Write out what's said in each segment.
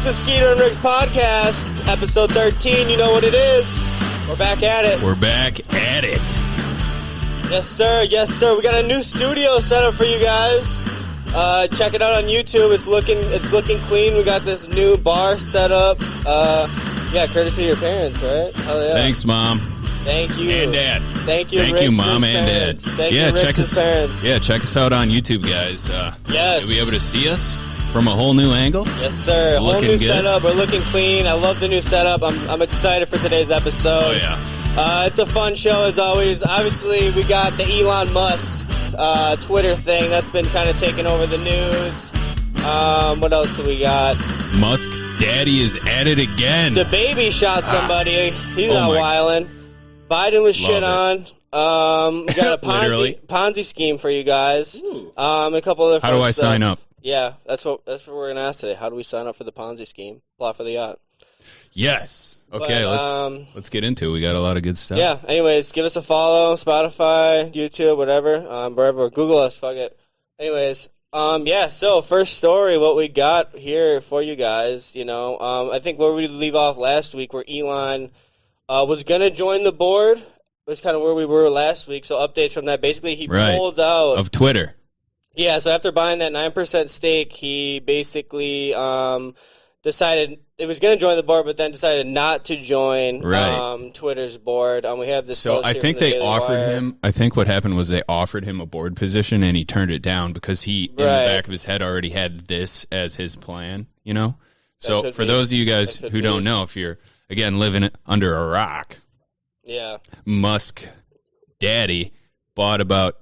the Skeeter and Riggs podcast, episode 13. You know what it is. We're back at it. We're back at it. Yes, sir. Yes, sir. We got a new studio set up for you guys. Check it out on YouTube. It's looking clean. We got this new bar set up. Yeah, courtesy of your parents, right? Hell yeah. Thanks, Mom. Thank you. And Dad. Thank you, Thank you, Mom and Dad. Thank you, Rick's parents. Yeah, check us out on YouTube, guys. Yes. You'll be able to see us from a whole new angle. Yes, sir. Whole new setup. We're looking clean. I love the new setup. I'm excited for today's episode. Oh, yeah. It's a fun show, as always. Obviously, we got the Elon Musk Twitter thing. That's been kind of taking over the news. What else do we got? Musk Daddy is at it again. Dababy shot somebody. He's not wildin'. Biden was shit on. We got a Ponzi scheme for you guys. A couple other. How do I sign up? Yeah, that's what we're gonna ask today. How do we sign up for the Ponzi scheme? Plot for the yacht. Yes. Okay, let's get into it. We got a lot of good stuff. Yeah. Anyways, give us a follow, Spotify, YouTube, whatever, wherever. Google us. Fuck it. Anyways, yeah. So first story, what we got here for you guys. You know, I think where we leave off last week, where Elon was gonna join the board, was kind of where we were last week. So updates from that. Basically, he pulled out of Twitter. Yeah, so after buying that 9% stake, he basically decided it was going to join the board, but then decided not to join Twitter's board. We have this. So I think they offered him. I think what happened was they offered him a board position, and he turned it down because he, in the back of his head, already had this as his plan. You know. So for those of you guys who don't know, if you're again living under a rock, yeah, Musk Daddy bought about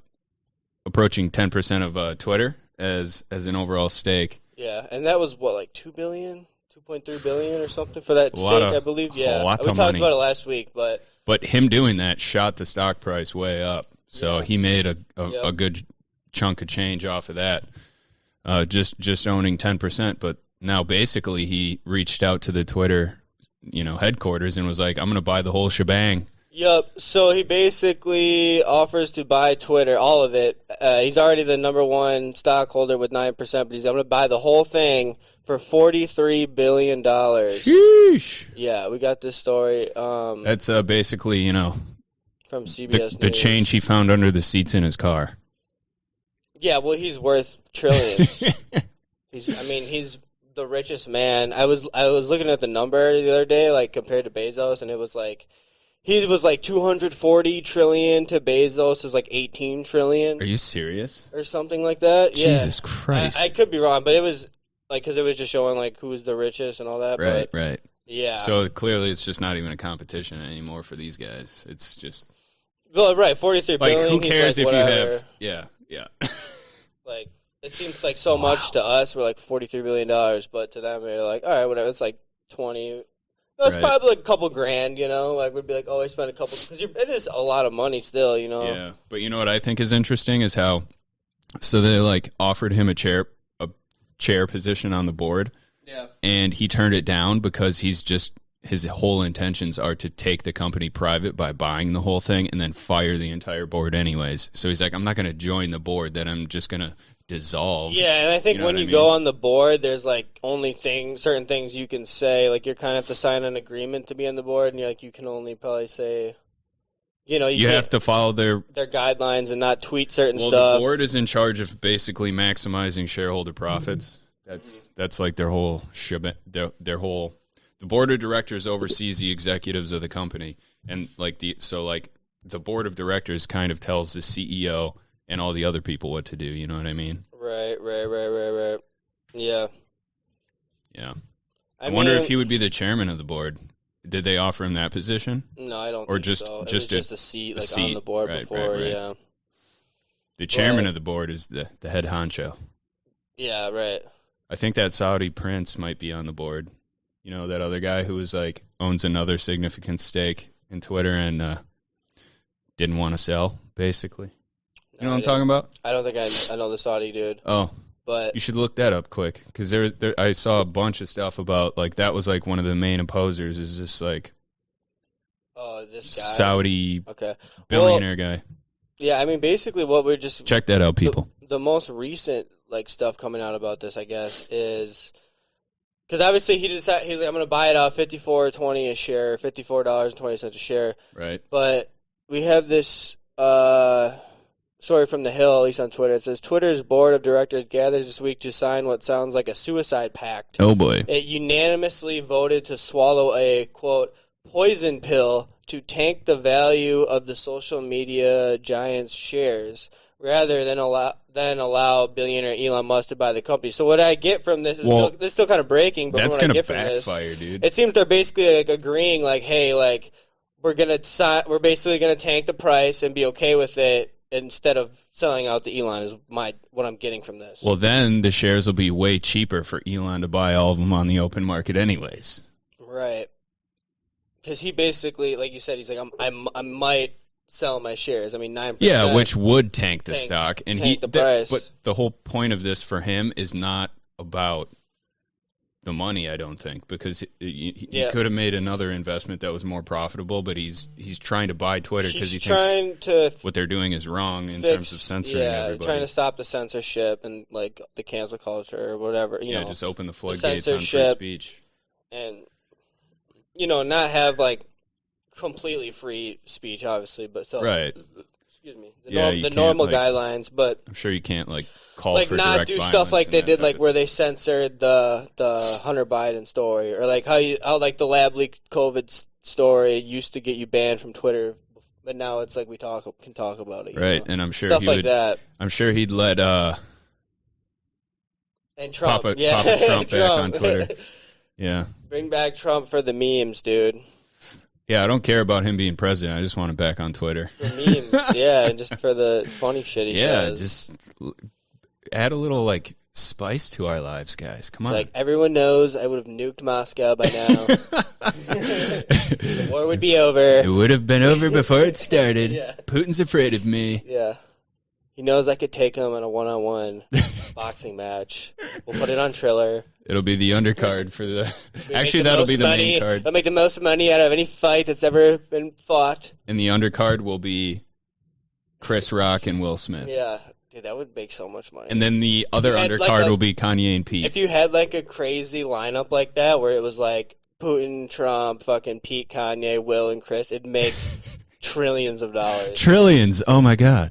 approaching 10% of Twitter as an overall stake. Yeah, and that was what, like $2 billion, $2.3 billion or something for that stake, I believe. Yeah, we talked about it last week, but him doing that shot the stock price way up. So he made a good chunk of change off of that. Just owning 10%, but now basically he reached out to the Twitter, headquarters and was like, "I'm going to buy the whole shebang." Yep. So he basically offers to buy Twitter, all of it. He's already the number one stockholder with 9%, but he's going to buy the whole thing for $43 billion. Sheesh. Yeah, we got this story. That's basically, from CBS the change he found under the seats in his car. Yeah, well, he's worth trillions. He's the richest man. I was looking at the number the other day, like compared to Bezos, and it was like, he was like 240 trillion to Bezos is like 18 trillion. Are you serious? Or something like that. Jesus Christ. I could be wrong, but it was like, because it was just showing like who was the richest and all that. Right. Yeah. So clearly it's just not even a competition anymore for these guys. It's just. Well, right, 43 billion. Who cares if whatever. you have. Yeah. Like, it seems like so much to us. We're like $43 billion, but to them, they're like, all right, whatever. It's like 20. It's probably like a couple grand, like we'd be like, oh, I spent a couple, because it is a lot of money still, Yeah, but you know what I think is interesting is how, so they like offered him a chair position on the board, and he turned it down because his whole intentions are to take the company private by buying the whole thing and then fire the entire board anyways. So he's like, I'm not going to join the board, then I'm just going to dissolve. Yeah, and I think when you go on the board, there's like only certain things you can say. Like you kind of have to sign an agreement to be on the board, and you can only probably say, you have to follow their guidelines and not tweet certain stuff. Well, the board is in charge of basically maximizing shareholder profits. That's like their whole their whole. The board of directors oversees the executives of the company, and the board of directors kind of tells the CEO and all the other people what to do. You know what I mean? Right. Yeah. Yeah. I wonder if he would be the chairman of the board. Did they offer him that position? No, I don't think so. It was just a seat, on the board before, yeah. The chairman of the board is the head honcho. Yeah, right. I think that Saudi prince might be on the board. That other guy who was owns another significant stake in Twitter and didn't want to sell, basically. You know what I'm talking about? I don't think I know the Saudi dude. Oh. But you should look that up quick, because I saw a bunch of stuff about, that was, one of the main opposers is this, this guy? Saudi billionaire guy. Yeah, basically what we're just... Check that out, people. The most recent, stuff coming out about this, I guess, is... Because obviously he's like, I'm going to buy it out $54.20 a share, $54.20 a share. Right. But we have this story from The Hill, at least on Twitter. It says, Twitter's board of directors gathers this week to sign what sounds like a suicide pact. Oh, boy. It unanimously voted to swallow a, quote, poison pill to tank the value of the social media giant's shares, rather than allow billionaire Elon Musk to buy the company. So what I get from this is this is still kind of breaking, but that's what I get from backfire, dude. It seems they're basically like agreeing, like, hey, like we're basically gonna tank the price and be okay with it instead of selling out to Elon. Is what I'm getting from this. Well, then the shares will be way cheaper for Elon to buy all of them on the open market, anyways. Right. Because he basically, like you said, he's like, I might sell my shares. I mean, 9%. Yeah, which would tank the stock, and tank the price. But the whole point of this for him is not about the money, I don't think, because he could have made another investment that was more profitable. But he's trying to buy Twitter because he thinks what they're doing is wrong in terms of censoring everybody. Trying to stop the censorship and like the cancel culture or whatever. You know, just open the floodgates on free speech and not have like completely free speech, obviously, but still, right. Excuse me, the normal guidelines, but I'm sure you can't call for not direct do violence stuff like they did, like where they thing. censored the Hunter Biden story, or like how the lab leak COVID story used to get you banned from Twitter, but now it's like we can talk about it, right? And I'm sure stuff like that. I'm sure he'd let and Trump, Papa Trump back on Twitter. Yeah. Bring back Trump for the memes, dude. Yeah, I don't care about him being president. I just want him back on Twitter. For memes, yeah, and just for the funny shit he says. Yeah, just add a little spice to our lives, guys. Come on. Like everyone knows I would have nuked Moscow by now. The war would be over. It would have been over before it started. Yeah. Putin's afraid of me. Yeah. He knows I could take him in a one-on-one boxing match. We'll put it on Triller. It'll be the undercard for the... Actually, that'll be the main card. I'll make the most money out of any fight that's ever been fought. And the undercard will be Chris Rock and Will Smith. Yeah. Dude, that would make so much money. And then the other undercard will be Kanye and Pete. If you had a crazy lineup like that where it was Putin, Trump, fucking Pete, Kanye, Will, and Chris, it'd make trillions of dollars. Trillions! Oh my god.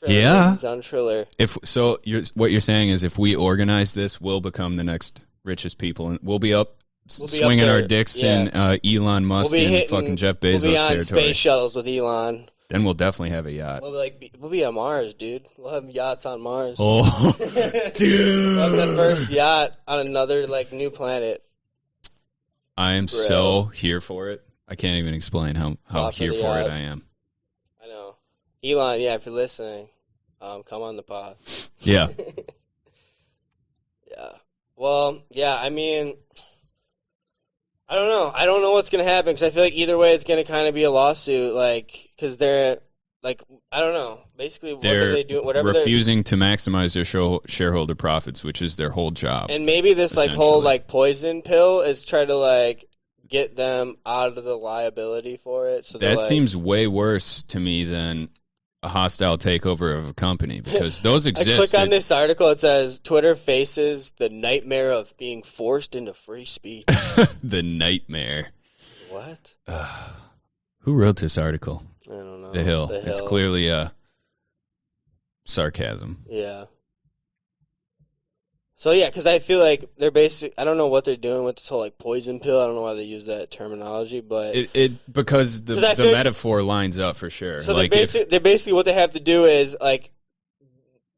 Trillions on Triller. What you're saying is if we organize this, we'll become the next richest people, and we'll be swinging our dicks in Elon Musk and fucking Jeff Bezos we'll be on territory. Space shuttles with Elon. Then we'll definitely have a yacht. We'll be on Mars, dude. We'll have yachts on Mars. Oh, dude! We'll have the first yacht on another new planet. I am so here for it. I can't even explain how here for it I am. I know. Elon, if you're listening, come on the pod. Yeah. Yeah. Well, yeah, I mean, I don't know. I don't know what's going to happen because I feel like either way it's going to kind of be a lawsuit, because they're, I don't know. Basically, what are they doing? Whatever refusing to maximize their shareholder profits, which is their whole job. And maybe this, whole, poison pill is try to, get them out of the liability for it. So that seems way worse to me than a hostile takeover of a company, because those exist. I click on this article. It says Twitter faces the nightmare of being forced into free speech. The nightmare. What? Who wrote this article? I don't know. The Hill. It's clearly sarcasm. Yeah. So yeah, because I feel like they're I don't know what they're doing with this whole poison pill. I don't know why they use that terminology, but because the metaphor lines up for sure. So they're basically what they have to do is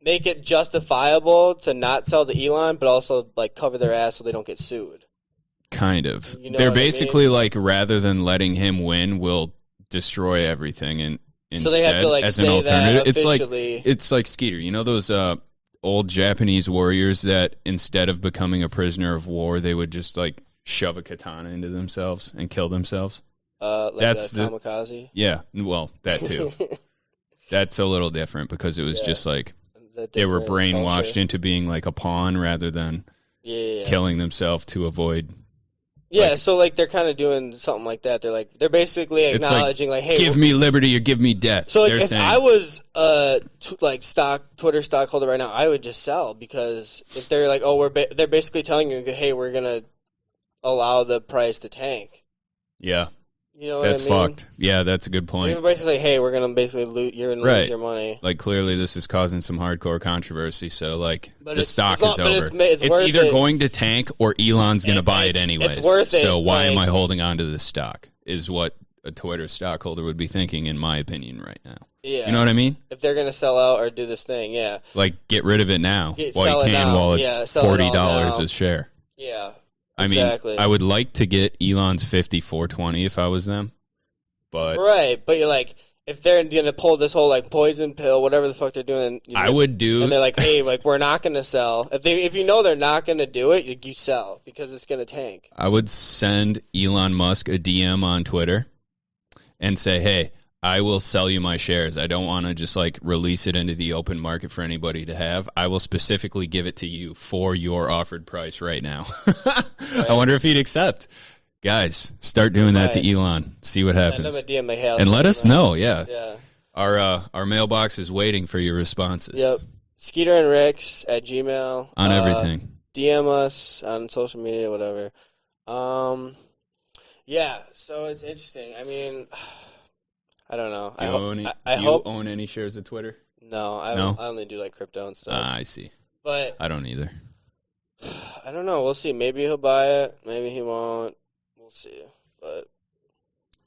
make it justifiable to not sell to Elon, but also cover their ass so they don't get sued. Kind of. You know they're basically rather than letting him win, we'll destroy everything and instead so they have to, as an alternative. Officially. It's like Skeeter. You know those old Japanese warriors that instead of becoming a prisoner of war, they would just shove a katana into themselves and kill themselves. That's the kamikaze. Yeah, well, that too. That's a little different because it was just they were brainwashed into being a pawn rather than killing themselves to avoid. Yeah, so they're kind of doing something like that. They're basically acknowledging hey, give me liberty or give me death. So if saying. I was Twitter stockholder right now, I would just sell, because if they're they're basically telling you, hey, we're gonna allow the price to tank. Yeah. You know That's what I mean? fucked. Yeah, that's a good point. Everybody's like, hey, we're gonna basically you're gonna lose your money. Like clearly, this is causing some hardcore controversy. So like, the stock is but over. It's either going to tank or Elon's going to buy it anyways. It's worth it. So why am I holding on to this stock? Is what a Twitter stockholder would be thinking, in my opinion, right now. Yeah. You know what I mean? If they're gonna sell out or do this thing, yeah. Like, get rid of it now while it's $40 a share. Yeah. I mean, I would like to get Elon's 5420 if I was them. But right, but you're like, if they're gonna pull this whole like poison pill, whatever the fuck they're doing, I would do. And they're like, hey, like we're not gonna sell. If you know they're not gonna do it, you sell because it's gonna tank. I would send Elon Musk a DM on Twitter and say, hey, I will sell you my shares. I don't want to just like release it into the open market for anybody to have. I will specifically give it to you for your offered price right now. Right. I wonder if he'd accept. Guys, start doing that to Elon. See what happens. Send him a DM, and let us know. Yeah. Yeah. Our mailbox is waiting for your responses. Yep. Skeeter and Ricks at Gmail. On everything. DM us on social media, whatever. Yeah. So it's interesting. I mean, I don't know. Do you own any shares of Twitter? No, I only do like crypto and stuff. I see. But I don't either. I don't know. We'll see. Maybe he'll buy it. Maybe he won't. We'll see. But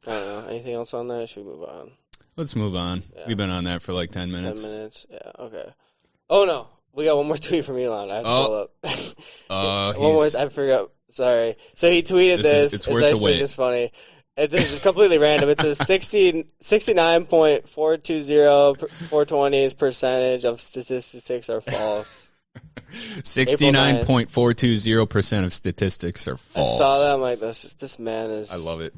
I don't know. Anything else on that? Should we move on? Let's move on. Yeah. We've been on that for like 10 minutes. 10 minutes? Yeah, okay. Oh, no. We got one more tweet from Elon. I have to pull up. One more. I forgot. Sorry. So he tweeted this. It's worth the wait. It's just funny. It's completely random. It says 69.420 percentage of statistics are false. 69.420% of statistics are false. I saw that. I'm like, this man is. I love it.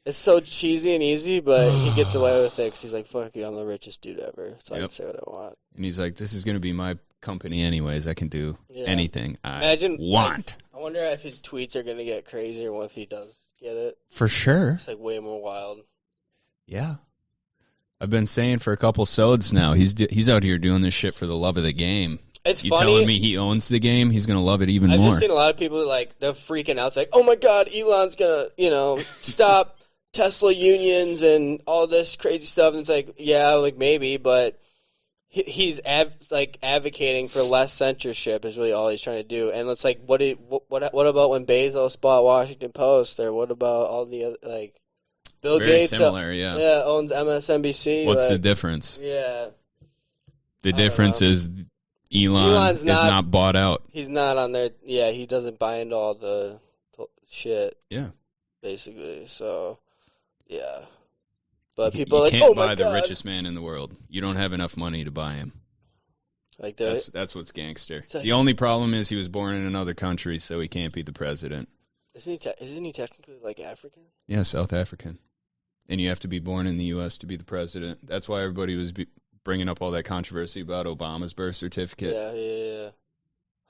It's so cheesy and easy, but he gets away with it because he's like, fuck you, I'm the richest dude ever, so I can say what I want. And he's like, this is going to be my company anyways. I can do anything I want. I wonder if his tweets are going to get crazier if he does get it. For sure. It's like way more wild. Yeah. I've been saying for a couple sods now, he's out here doing this shit for the love of the game. It's you funny. Telling me he owns the game? He's gonna love it even more. I've just seen a lot of people like they're freaking out. It's like, oh my god, Elon's gonna stop Tesla unions and all this crazy stuff. And it's like, yeah, like maybe, but he's advocating for less censorship is really all he's trying to do. And it's like, what about when Bezos bought Washington Post, or what about all the other like Bill Gates? Similar, owns MSNBC. What's the difference? Yeah, the difference is. Elon is not bought out. He's not on there. Yeah, he doesn't buy into all the shit. Yeah. Basically, so, yeah. But you people are like, can't oh my buy God. the richest man in the world. You don't have enough money to buy him. Like that. That's what's gangster. The only problem is he was born in another country, so he can't be the president. Isn't he technically like African? Yeah, South African. And you have to be born in the U.S. to be the president. That's why everybody was bringing up all that controversy about Obama's birth certificate. Yeah.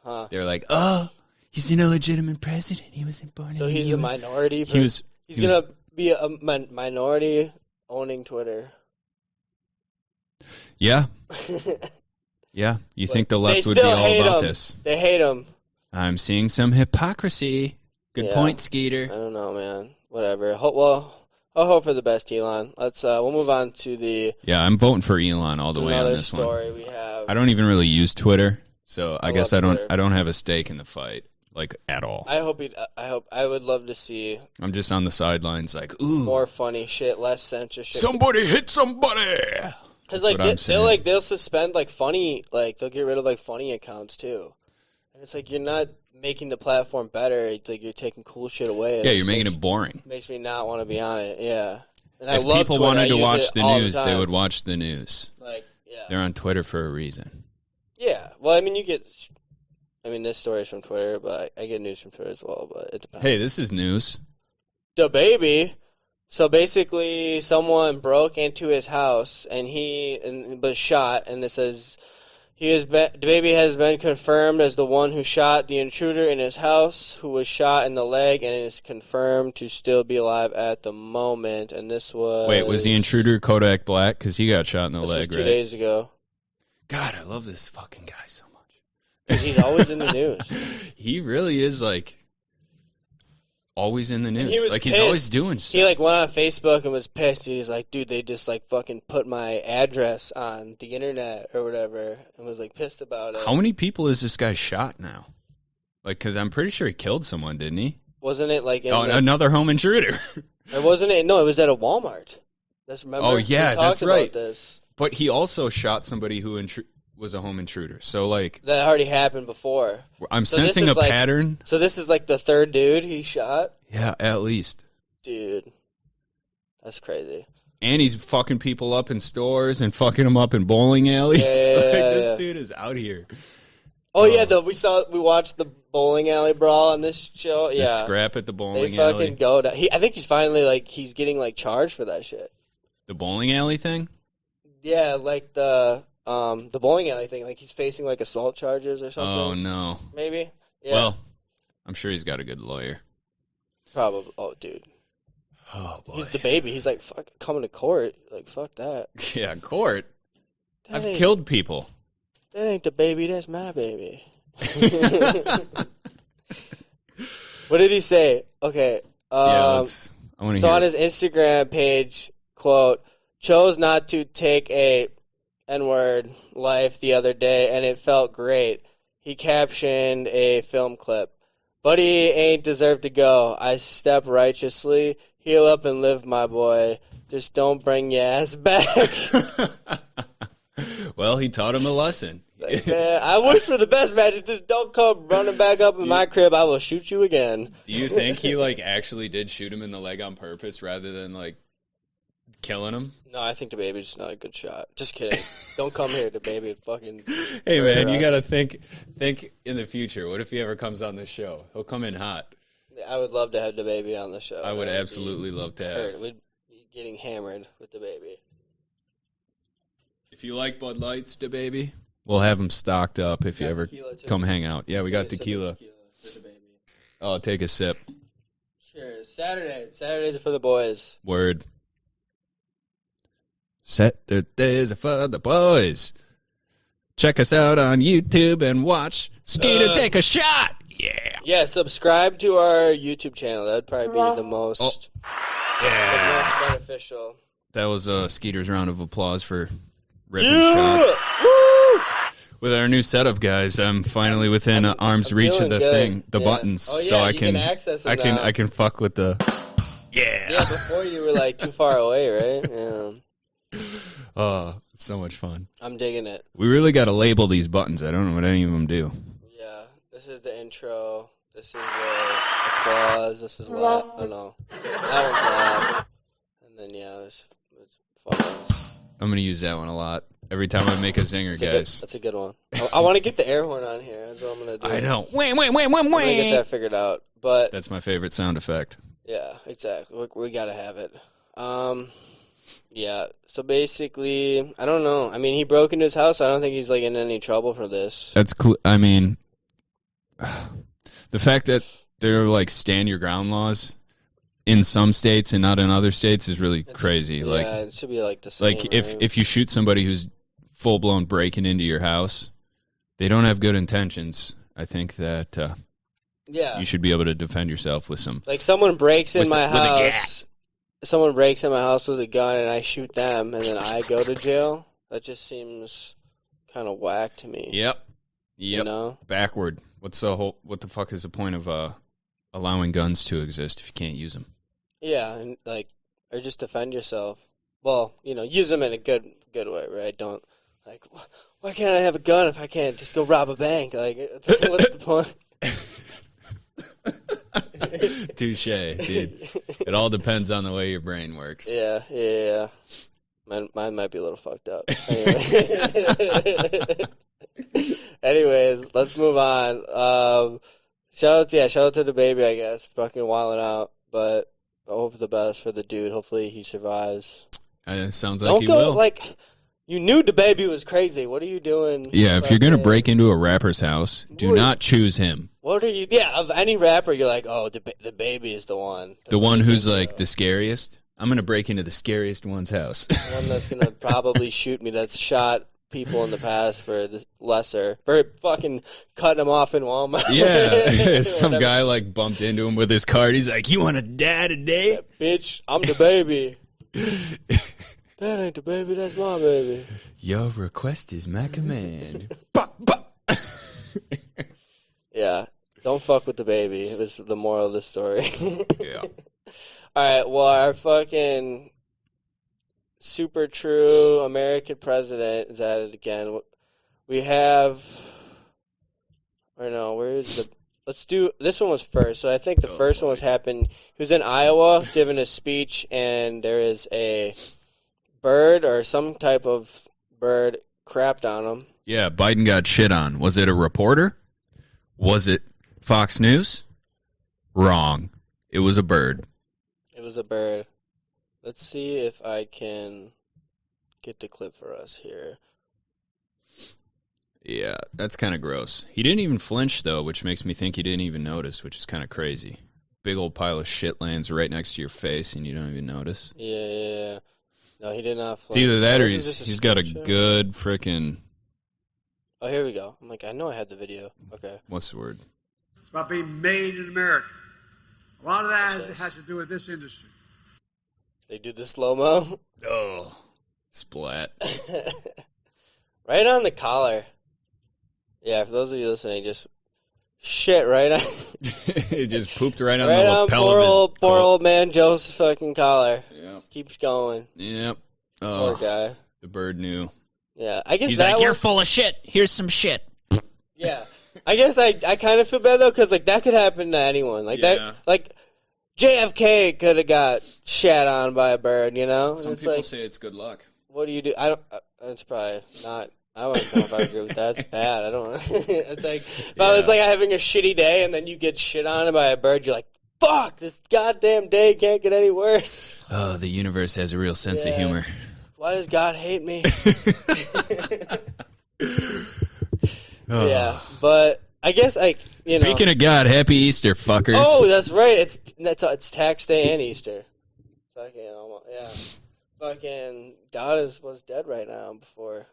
Huh. They're like, oh, he's an illegitimate president. He wasn't born in the So he's a minority? He's going to be a minority owning Twitter. Yeah. Yeah. You think the left would be all about this? They hate him. I'm seeing some hypocrisy. Good point, Skeeter. I don't know, man. Whatever. I'll hope for the best, Elon. We'll move on to the. Yeah, I'm voting for Elon all the way on this story one. We have. I don't even really use Twitter, so I guess I don't have a stake in the fight, like at all. I would love to see. I'm just on the sidelines, like, ooh, more funny shit, less censorship. Somebody hit somebody. Because they'll suspend funny, they'll get rid of funny accounts too, and it's like you're not making the platform better. It's like you're taking cool shit away. Yeah, you're making it boring. Makes me not want to be on it. Yeah. And if people wanted to watch the news, they would watch the news. They're on Twitter for a reason. Yeah. Well, I mean, this story is from Twitter, but I get news from Twitter as well. But it depends. Hey, this is news. Dababy. So basically, someone broke into his house and was shot, and it says. Dababy has been confirmed as the one who shot the intruder in his house, who was shot in the leg, and is confirmed to still be alive at the moment. And this was... Wait, was the intruder Kodak Black? Because he got shot in the leg, right? 2 days ago. God, I love this fucking guy so much. He's always in the news. He really is always in the news. He was Like, pissed. he's always doing stuff. He like went on Facebook and was pissed. He's like, dude, they just like fucking put my address on the internet or whatever, and was like pissed about it. How many people is this guy shot now? Like, because I'm pretty sure he killed someone, didn't he? Wasn't it like in another home intruder? Or wasn't it? No, it was at a Walmart. Remember? Oh yeah, we that's talked right. about this. But he also shot somebody who was a home intruder. So like that already happened before. I'm sensing a pattern. So this is like the third dude he shot? Yeah, at least. Dude. That's crazy. And he's fucking people up in stores and fucking them up in bowling alleys. This dude is out here. Oh yeah, we watched the bowling alley brawl on this show. Yeah. The scrap at the bowling alley. They fucking go to, I think he's finally he's getting charged for that shit. The bowling alley thing? Yeah, like the bowling alley thing, like he's facing assault charges or something. Oh no. Maybe. Yeah. Well, I'm sure he's got a good lawyer. Probably. Oh, dude. Oh boy. He's Dababy. He's like, fuck, coming to court. Like, fuck that. Yeah, court. I've killed people. That ain't Dababy. That's my baby. What did he say? Okay. I want to hear. So on his Instagram page, quote, chose not to take a N-word life the other day, and it felt great. He captioned a film clip. But he ain't deserved to go. I step righteously. Heal up and live, my boy. Just don't bring your ass back. Well, he taught him a lesson. Man, I wish for the best, man. Just don't come running back up in my crib. I will shoot you again. Do you think he actually did shoot him in the leg on purpose rather than killing him? No, I think Dababy's just not a good shot. Just kidding. Don't come here, Dababy. Fucking. Hey man, you gotta think in the future. What if he ever comes on this show? He'll come in hot. I would love to have Dababy on the show. I would absolutely love to have. We'd be getting hammered with Dababy. If you like Bud Lights, Dababy, we'll have them stocked up if you ever come hang out. Yeah, we got tequila. Oh, take a sip. Cheers. Saturdays are for the boys. Word. Saturdays are for the boys. Check us out on YouTube and watch Skeeter take a shot. Yeah. Yeah, subscribe to our YouTube channel. That would probably be the most, the most beneficial. That was Skeeter's round of applause for ripping shots. Woo! With our new setup, guys, I'm finally within arm's reach of the thing, the buttons, oh, yeah, so you can access them now. I can fuck with the. Yeah. Yeah, before you were too far away, right? Yeah. Oh, it's so much fun. I'm digging it. We really got to label these buttons. I don't know what any of them do. Yeah, this is the intro. This is the applause. This is laugh. Oh no, that one's laugh. And then it's fun. I'm gonna use that one a lot every time I make a zinger, guys. That's a good one. I want to get the air horn on here. That's what I'm gonna do. I know. I'm gonna get that figured out. But that's my favorite sound effect. Yeah, exactly. We gotta have it. Yeah. So basically, I don't know. I mean, he broke into his house. I don't think he's in any trouble for this. That's cool. I mean, the fact that they're stand your ground laws in some states and not in other states is really crazy. Yeah, it should be the same. If you shoot somebody who's full blown breaking into your house, they don't have good intentions. I think that you should be able to defend yourself with some. Someone breaks in my house. Someone breaks in my house with a gun and I shoot them and then I go to jail. That just seems kind of whack to me. Yep. You know? Backward. What the fuck is the point of allowing guns to exist if you can't use them? Yeah, and or just defend yourself. Well, use them in a good way, right? Don't why can't I have a gun if I can't just go rob a bank? What's the point? Touche, dude. It all depends on the way your brain works. Yeah. Mine might be a little fucked up. Anyways, let's move on. Shout out to Dababy, I guess. Fucking wilding out, but I hope the best for the dude. Hopefully he survives. Sounds like he will. You knew Dababy was crazy. What are you doing? Yeah, if you're gonna break into a rapper's house, do not choose him. What are you? Yeah, of any rapper, you're Dababy is the one. The one who's the scariest. I'm gonna break into the scariest one's house. The one that's gonna probably shoot me. That's shot people in the past for this lesser, for fucking cutting them off in Walmart. Yeah, some guy like bumped into him with his card. He's like, "You want to die today?" Said, bitch, I'm the baby. That ain't the baby, that's my baby. Your request is my command. Yeah, don't fuck with the baby. It was the moral of the story. Yeah. Alright, well, our fucking super true American president is at it again. We have, or no, where is the, let's do, this one was first, so I think the first one was happened, he was in Iowa giving a speech, and there is a bird or some type of bird crapped on him. Yeah, Biden got shit on. Was it a reporter? Was it Fox News? Wrong. It was a bird. It was a bird. Let's see if I can get the clip for us here. Yeah, that's kind of gross. He didn't even flinch, though, which makes me think he didn't even notice, which is kind of crazy. Big old pile of shit lands right next to your face, and you don't even notice. Yeah. No, he did not flinch. It's either that or This is he's got a screenshot. good frickin'... Oh, here we go. I'm like, I know I had the video. Okay. What's the word? It's about being made in America. A lot of that Yes. has to do with this industry. They do the slow-mo. Oh. Splat. Right on the collar. Yeah, for those of you listening, just shit right on. It just pooped right on Right the on lapel poor of his old coat. man Joe's fucking collar. Yep. Just keeps going. Yep. Poor Oh, guy. the bird knew. Yeah, I guess He's that like, "You're one, full of shit. Here's some shit." yeah. I guess I kind of feel bad though, because like that could happen to anyone. Like Yeah. that, like JFK could have got shat on by a bird. You know, Some it's people like, say it's good luck. what do you do? I don't. It's probably not. I don't know if I agree with that. It's bad. I don't. It's like if I was Yeah. like having a shitty day and then you get shit on by a bird, you're like, fuck, this goddamn day can't get any worse. Oh, the universe has a real sense of Yeah. humor. Why does God hate me? Oh. Yeah, but I guess like you know. Speaking of God, happy Easter, fuckers. Oh, that's right. It's tax day and Easter. Fucking almost, yeah. Fucking God was dead right now before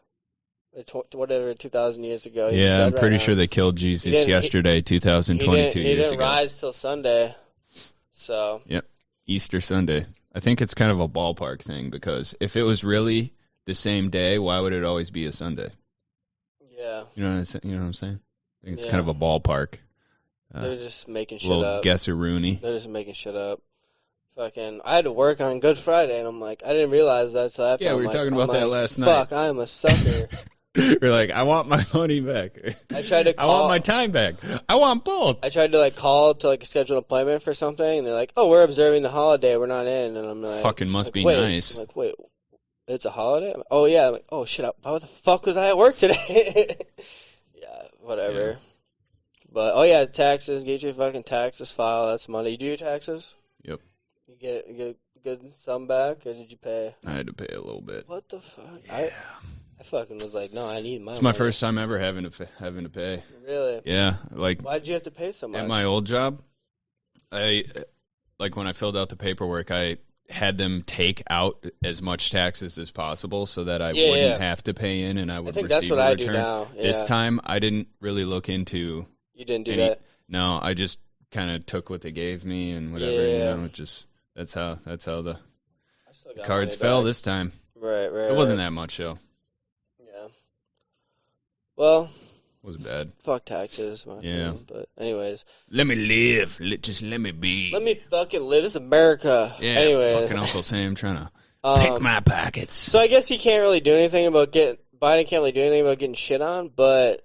whatever 2,000 years ago. He's yeah, dead I'm right pretty now. sure they killed Jesus He didn't- yesterday, 2022 He years didn't ago. rise till Sunday. So Easter Sunday. I think it's kind of a ballpark thing because if it was really the same day, why would it always be a Sunday? yeah, You know what I'm saying? I think it's Yeah. kind of a ballpark. they're just making shit Little up. guess-a-rooney. They're just making shit up. Fucking, I had to work on Good Friday, and I'm like, I didn't realize that. So after Yeah, I'm we were like, talking I'm about that like, last night. Fuck, I am a sucker. We're like, I want my money back. I tried to I want call. my time back. I want both. I tried to like call to like schedule an appointment for something, and they're like, "Oh, we're observing the holiday. We're not in." And I'm like, Fucking must be wait. nice. I'm like, wait, it's a holiday? I'm like, oh yeah. I'm like, oh shit. How the fuck was I at work today? Yeah, whatever. Yeah. But oh yeah, taxes. Get your fucking taxes filed. That's Monday. You do your taxes? Yep. You get good sum back, or did you pay? I had to pay a little bit. What the fuck? I fucking was like, no, I need my. It's my money. first time ever having to pay. Really? Yeah, like Why did you have to pay so much? at my old job, when I filled out the paperwork, I had them take out as much taxes as possible so that I Yeah, wouldn't yeah. have to pay in and I I would think receive that's what a I return. do now. Yeah. This time, I didn't really look into You didn't do any- that. No, I just kind of took what they gave me and whatever. Yeah. You know, just that's how the I still got cards money fell back. this time. Right. It wasn't that much though. Yeah. Well, It wasn't bad. fuck taxes, my Yeah. opinion. But anyways, Let me live. Just let me be. let me fucking live. It's America. Yeah, Anyway, fucking Uncle Sam trying to pick my pockets. So I guess he can't really do anything about Biden can't really do anything about getting shit on, but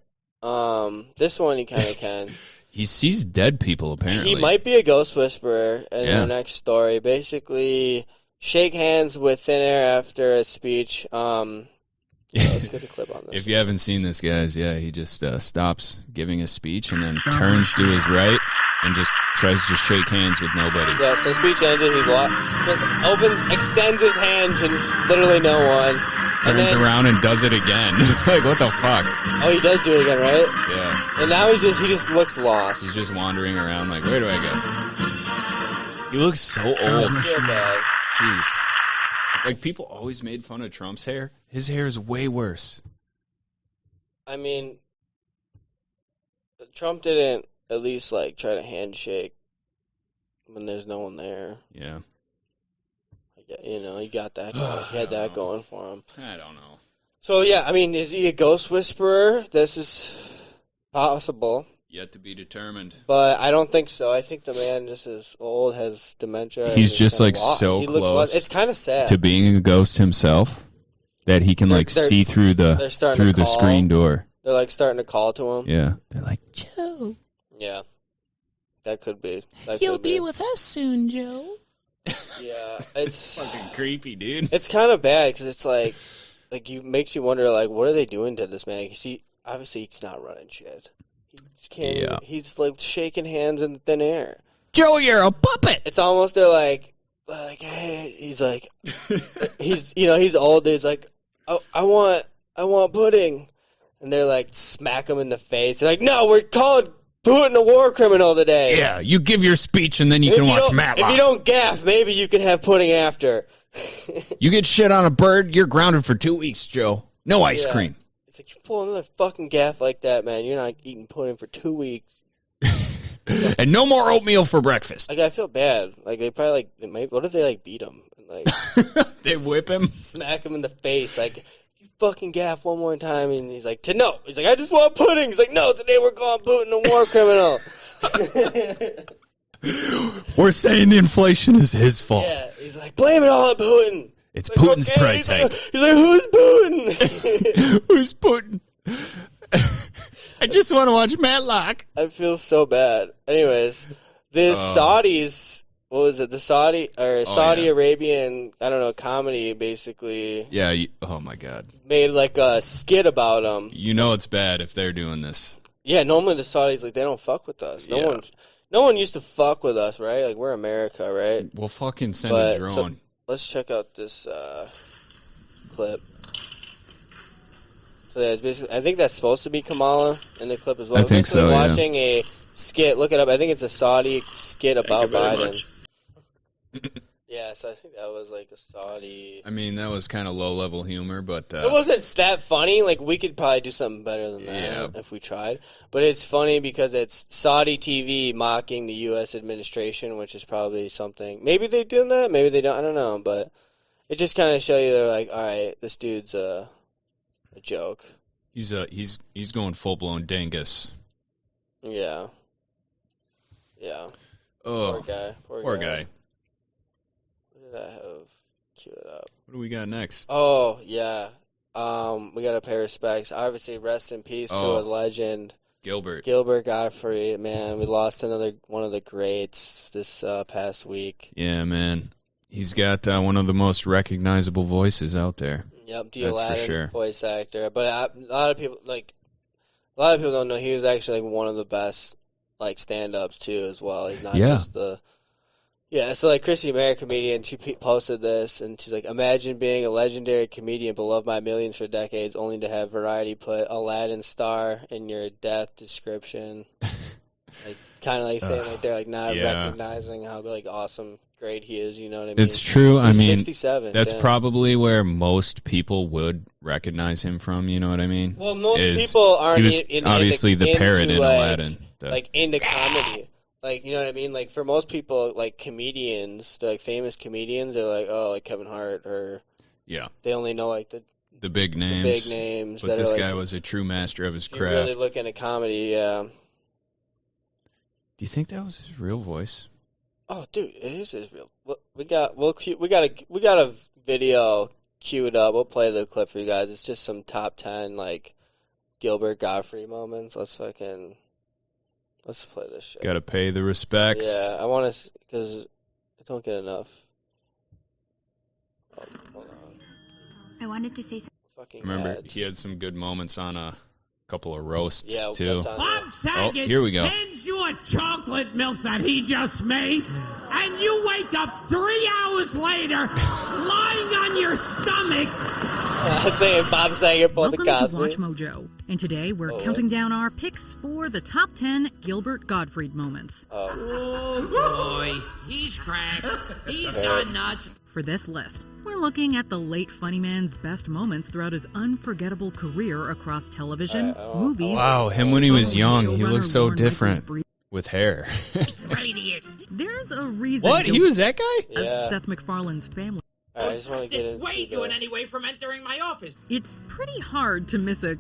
this one he kind of can. He sees dead people apparently. He might be a ghost whisperer in Yeah. the next story. Basically, shake hands with thin air after a speech. Let's get the clip on this. If you haven't seen this, guys, yeah, he just stops giving a speech and then turns to his right and just tries to shake hands with nobody. Yeah, so speech ended. He just extends his hand to literally no one. And Turns then- around and does it again. Like, what the fuck? Oh, he does do it again, right? Yeah. And now he just looks lost. He's just wandering around like, where do I go? He looks so old. I feel bad. Jeez. Like, people always made fun of Trump's hair. His hair is way worse. I mean, Trump didn't at least like try to handshake when there's no one there. Yeah. You know, he got that. He had that going for him. I don't know. So yeah, I mean, is he a ghost whisperer? This is possible. Yet to be determined. But I don't think so. I think the man just is old, has dementia. He's just like so he close. It's kind of sad to being a ghost himself that he can like see through the screen door. They're like starting to call to him. Yeah, they're like, Joe. Yeah, that could be. He'll be with us soon, Joe. Yeah, it's fucking creepy, dude. It's kind of bad because it's like you makes you wonder like what are they doing to this man? Obviously he's not running shit. He can't. Yeah. He's like shaking hands in thin air. Joe, you're a puppet. It's almost they're like hey, he's like he's old. He's like I want pudding, and they're like smack him in the face. They're like no, we're called Putin a war criminal today. Yeah, you give your speech and then you can watch Matlock. If you don't gaff, maybe you can have pudding after. You get shit on a bird, you're grounded for 2 weeks, Joe. No ice cream. It's like you pull another fucking gaff like that, man. You're not eating pudding for 2 weeks. And no more oatmeal for breakfast. Like I feel bad. Like they probably what if they like beat him and like they whip him, smack him in the face like. Fucking gaff one more time, and he's like, no. He's like, I just want pudding. He's like, no, today we're calling Putin a war criminal. We're saying the inflation is his fault. Yeah, he's like, blame it all on Putin. It's like, Putin's okay. price hike. He's like, who's Putin? Who's Putin? I just want to watch Matlock. I feel so bad. Anyways, the Saudis. What was it? The Saudi Arabian, I don't know, comedy basically. Yeah. Oh my God. Made like a skit about them. You know it's bad if they're doing this. Yeah. Normally the Saudis they don't fuck with us. No one used to fuck with us, right? Like we're America, right? We'll fucking send a drone. So let's check out this clip. So that's basically, I think that's supposed to be Kamala in the clip as well. I think so. Watching a skit. Look it up. I think it's a Saudi skit about Biden. Yeah, so I think that was like a Saudi. I mean, that was kind of low-level humor, but it wasn't that funny. Like we could probably do something better than that if we tried. But it's funny because it's Saudi TV mocking the U.S. administration, which is probably something. Maybe they do that. Maybe they don't. I don't know. But it just kind of show you they're like, all right, this dude's a joke. He's going full-blown dingus. Yeah. Yeah. Oh, poor guy. I have queued it up. What do we got next? Oh yeah, we got a pair of specs. Obviously, rest in peace to a legend, Gilbert Gottfried. Man, we lost another one of the greats this past week. Yeah, man, he's got one of the most recognizable voices out there. Yep, the Aladdin voice actor. But a lot of people don't know he was actually like one of the best like stand-ups too as well. He's not just the. Yeah, so like Chrissy Mayer, comedian, she posted this, and she's like, imagine being a legendary comedian beloved by millions for decades, only to have Variety put Aladdin star in your death description. Like, kind of like saying like they're like not recognizing how like awesome, great he is. You know what I mean? It's true. He's I mean, 67. That's probably where most people would recognize him from. You know what I mean? Well, most people aren't. He was obviously the parrot in Aladdin. Like into comedy. Like, you know what I mean? Like, for most people, like, comedians, like, famous comedians, they're like, oh, like Kevin Hart, or... Yeah. They only know, like, the big names. The big names. But this guy was a true master of his craft. You really look into comedy, yeah. Do you think that was his real voice? Oh, dude, it is his real... We got a video queued up. We'll play the clip for you guys. It's just some top 10, like, Gilbert Gottfried moments. Let's play this shit. Gotta pay the respects. Yeah, I want to, because I don't get enough. Oh, hold on. I wanted to say something. Fucking Remember, ads. he had some good moments on a couple of roasts, too. Bob Saget here we go. hands you a chocolate milk that he just made, and you wake up 3 hours later, lying on your stomach. I'm saying Bob Saget pulled the Cosby. Welcome to Watch Mojo. And today we're counting down our picks for the top 10 Gilbert Gottfried moments. Oh, boy. He's cracked. He's gone nuts. For this list, we're looking at the late funny man's best moments throughout his unforgettable career across television, movies. Wow, him when he was young, he showrunner looked so Lorne different Michaels' with hair. Radius. There's a reason What? He was that guy? Yeah. Seth MacFarlane's family. I just want to get This into way the... doing anyway from entering my office. It's pretty hard to miss a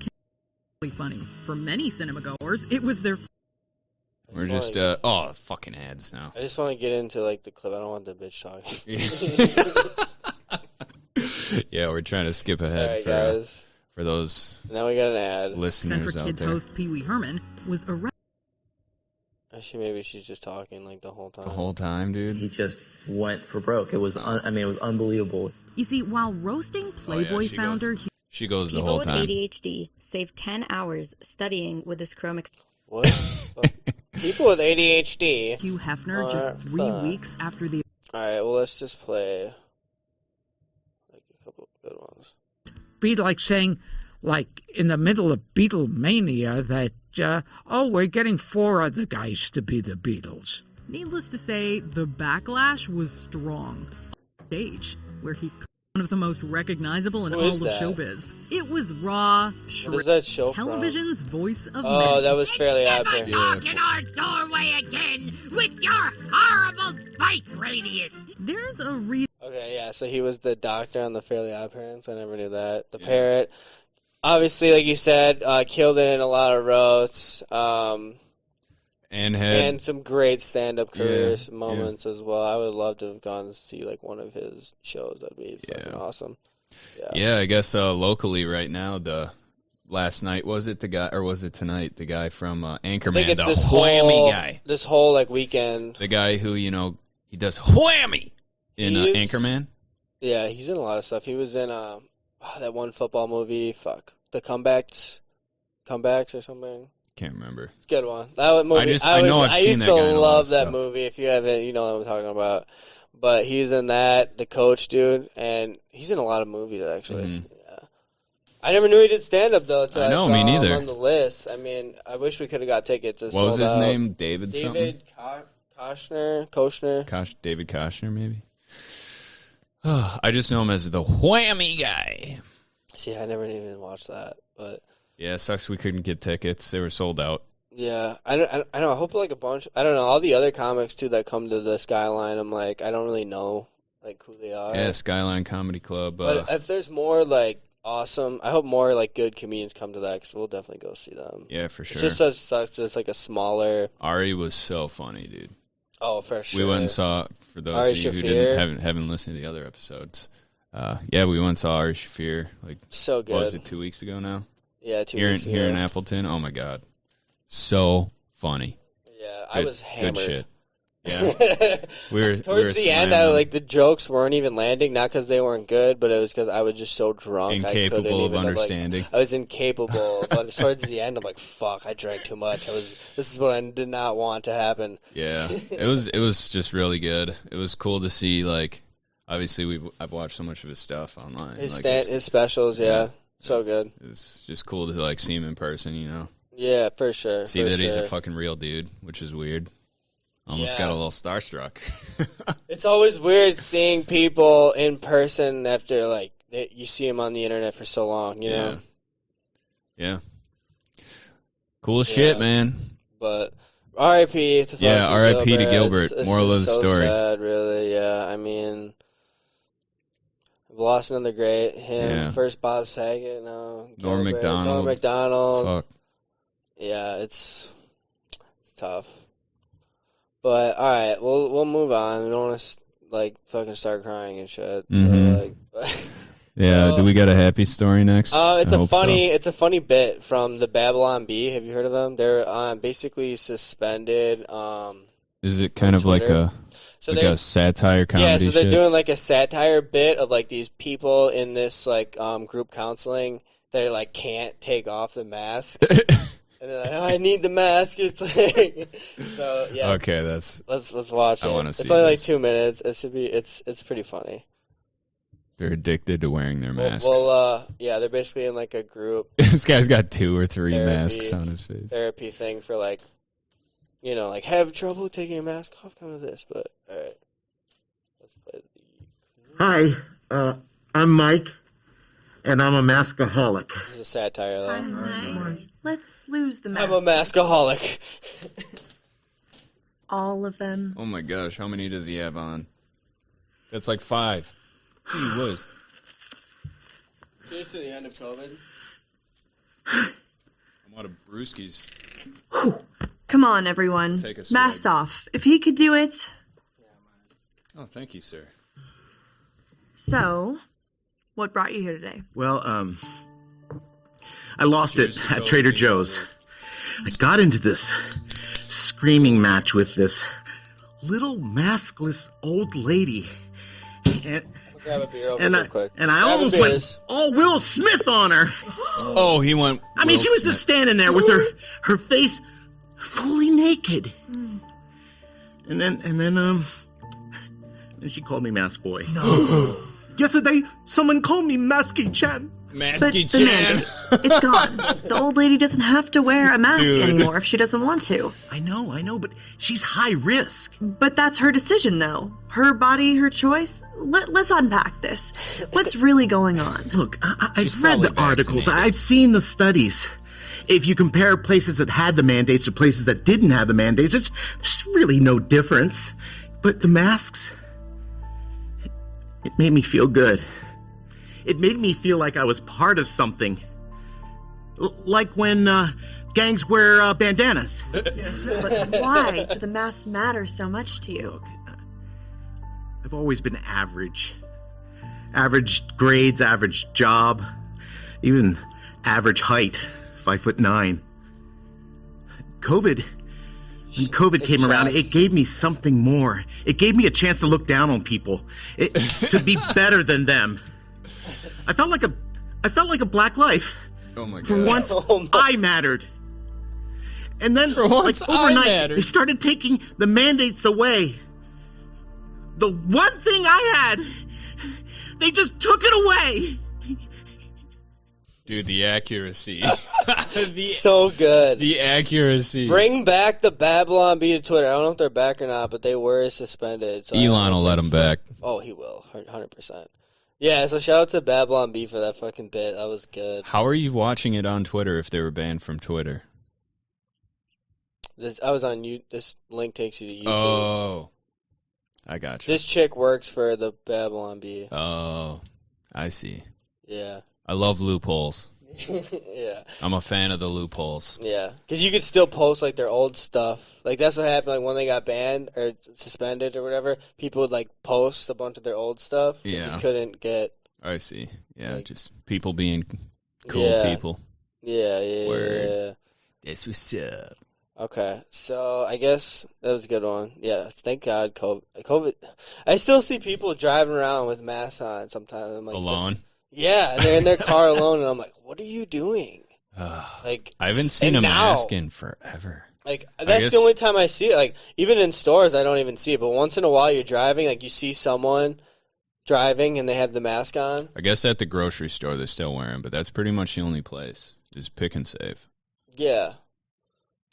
funny. For many cinema goers, it was their We're just, fucking ads now. I just want to get into like the clip. I don't want the bitch talking. Yeah, we're trying to skip ahead Alright, guys. for those Now we got an ad. listeners Centric out Kids there. host Pee Wee Herman was arrested. Actually, maybe she's just talking like the whole time. The whole time, dude. He just went for broke. It was, it was unbelievable. You see, while roasting Playboy she founder goes. She goes the People whole with time. ADHD save 10 hours studying with this Chrome. What? People with ADHD. Hugh Hefner just 3 weeks after the Alright, well, let's just play like a couple good ones. Be like saying, like in the middle of Beatlemania, that, we're getting 4 other guys to be the Beatles. Needless to say, the backlash was strong. On stage, where he one of the most recognizable in Who all is of that? showbiz. It was raw, What is that show from? television's voice of Oh, men. that was fairly Never accurate. knock in our doorway again with your horrible bike radius. There's a reason Okay, yeah, so he was the doctor on the Fairly Odd Parents. I never knew that. The parrot. Obviously, like you said, killed it in a lot of roasts. And had And some great stand-up career Yeah, moments as well. I would love to have gone to see like one of his shows. That'd be fucking awesome. yeah, I guess locally right now the last night was it the guy or was it tonight the guy from I Anchorman, think it's the this whammy whole guy, this whole like weekend. the guy who he does whammy in He is- Anchorman. Yeah, he's in a lot of stuff. He was in that one football movie. Fuck, the comebacks or something. Can't remember. It's a good one. That movie. I know I've I seen used that to guy in a lot love of that stuff. movie. If you haven't, you know what I'm talking about. But he's in that, the coach dude, and he's in a lot of movies actually. Mhm. Yeah. I never knew he did stand up though. Until I know, saw me him neither. on the list. I mean, I wish we could have got tickets. It's What was sold his out. name? David something? David Koshner. David Koshner, maybe. I just know him as the whammy guy. See, I never even watched that, but Yeah, it sucks we couldn't get tickets. They were sold out. yeah, I know. I hope like a bunch. I don't know all the other comics too that come to the Skyline. I'm like, I don't really know like who they are. Yeah, Skyline Comedy Club. But if there's more like awesome, I hope more like good comedians come to that because we'll definitely go see them. yeah, for sure. It just does sucks. It's like a smaller. Ari was so funny, dude. Oh, for sure. We went and saw, for those Ari of you who Shaffir. haven't listened to the other episodes. Yeah, we went and saw Ari Shaffir, like, So good. what was it, 2 weeks ago now? Yeah, 2 Here weeks in ago. Appleton. Oh my god, so funny. Yeah, Good, I was hammered. Good shit. Yeah, we were Towards the end, the jokes weren't even landing, not because they weren't good, but it was because I was just so drunk. I couldn't incapable of even, understanding. I was incapable. But towards the end, I'm like, fuck, I drank too much. This is what I did not want to happen. Yeah, it was just really good. It was cool to see, like, obviously I've watched so much of his stuff online. His like, his specials, yeah. So good. It's just cool to like see him in person, you know. Yeah, for sure. See for that he's sure. a fucking real dude, which is weird. Almost Yeah. got a little starstruck. It's always weird seeing people in person after like you see them on the internet for so long, you know. Yeah. Cool as shit, man. But R.I.P. to Yeah, fucking R.I.P. to Gilbert. It's Moral of just the so story. Sad, really. Yeah, I mean, I've lost another great. Him, Yeah. first Bob Saget, now Norm Gilbert, Macdonald. Norm Macdonald. Fuck. Yeah, it's tough. But all right, we'll move on. We don't want to like fucking start crying and shit. Mhm. So like. Yeah, do we got a happy story next? It's I a hope so. funny bit from the Babylon Bee. Have you heard of them? They're basically suspended. Is it kind on of like Twitter. a satire comedy yeah, so they're shit? doing like a satire bit of like these people in this like group counseling that like can't take off the mask. And they're like, oh, I need the mask. It's like, so yeah. Okay, that's. Let's watch it. I wanna see It's only like this. 2 minutes. It should be. It's pretty funny. They're addicted to wearing their masks. Yeah, they're basically in like a group This guy's got 2 or 3 Therapy. masks on his face. therapy thing for like, like have trouble taking your mask off, kind of this. But all right, let's play Hi, I'm Mike, and I'm a maskaholic. This is a satire, though. Let's lose the mask. I'm a maskaholic. All of them. Oh my gosh, how many does he have on? That's like 5. Gee whiz. Cheers to the end of COVID. I'm out of brewskis. Come on, everyone. Take a swig. Masks off. If he could do it. Oh, thank you, sir. So, what brought you here today? Well, I lost Cheers it to at COVID, Trader being Joe's. over. I got into this screaming match with this little maskless old lady. And, Grab a beer over and, real I, quick. and I Grab a almost beer. went all Will Smith on her. Oh, he went. I mean, Will she was Smith. just standing there with her face fully naked. And then she called me Mask Boy. No. Yesterday, someone called me Masky Chan. Masky But the mandate, it's gone. The old lady doesn't have to wear a mask Dude. anymore if she doesn't want to. I know, but she's high risk. But that's her decision, though. Her body, her choice. Let's unpack this. What's really going on? Look, She's I've read the probably articles. vaccinated. I've seen the studies. If you compare places that had the mandates to places that didn't have the mandates, there's really no difference. But the masks, it made me feel good. It made me feel like I was part of something. Like when gangs wear bandanas. But why do the masks matter so much to you? Look, I've always been average. Average grades, average job, even average height, 5'9". When COVID came around, it gave me something more. It gave me a chance to look down on people, to be better than them. I felt like a black life. Oh my god. For once, I mattered. And then, For once, like I overnight, mattered. they started taking the mandates away. The one thing I had, they just took it away. Dude, the accuracy. So good. The accuracy. Bring back the Babylon Bee to Twitter. I don't know if they're back or not, but they were suspended. So Elon will let him back. Oh, he will. 100%. Yeah, so shout out to Babylon Bee for that fucking bit. That was good. How are you watching it on Twitter if they were banned from Twitter? I was on you. This link takes you to YouTube. Oh. I got you. This chick works for the Babylon Bee. Oh. I see. Yeah. I love loopholes. Yeah. I'm a fan of the loopholes. Yeah. Because you could still post, like, their old stuff. Like, that's what happened, like, when they got banned or suspended or whatever. People would, like, post a bunch of their old stuff. 'Cause Yeah. you couldn't get... I see. Yeah, Like- just people being cool Yeah. people. Yeah. Word. That's what's up. Okay, so I guess that was a good one. Yeah, thank God COVID. I still see people driving around with masks on sometimes. I'm like, Alone. Yeah, they're in their car alone, and I'm like, what are you doing? Like, I haven't seen and a now, mask in forever. Like, that's guess- the only time I see it. Like, even in stores, I don't even see it. But once in a while, you're driving, like, you see someone driving, and they have the mask on. I guess at the grocery store they still wear them, but that's pretty much the only place is Pick and Save Yeah,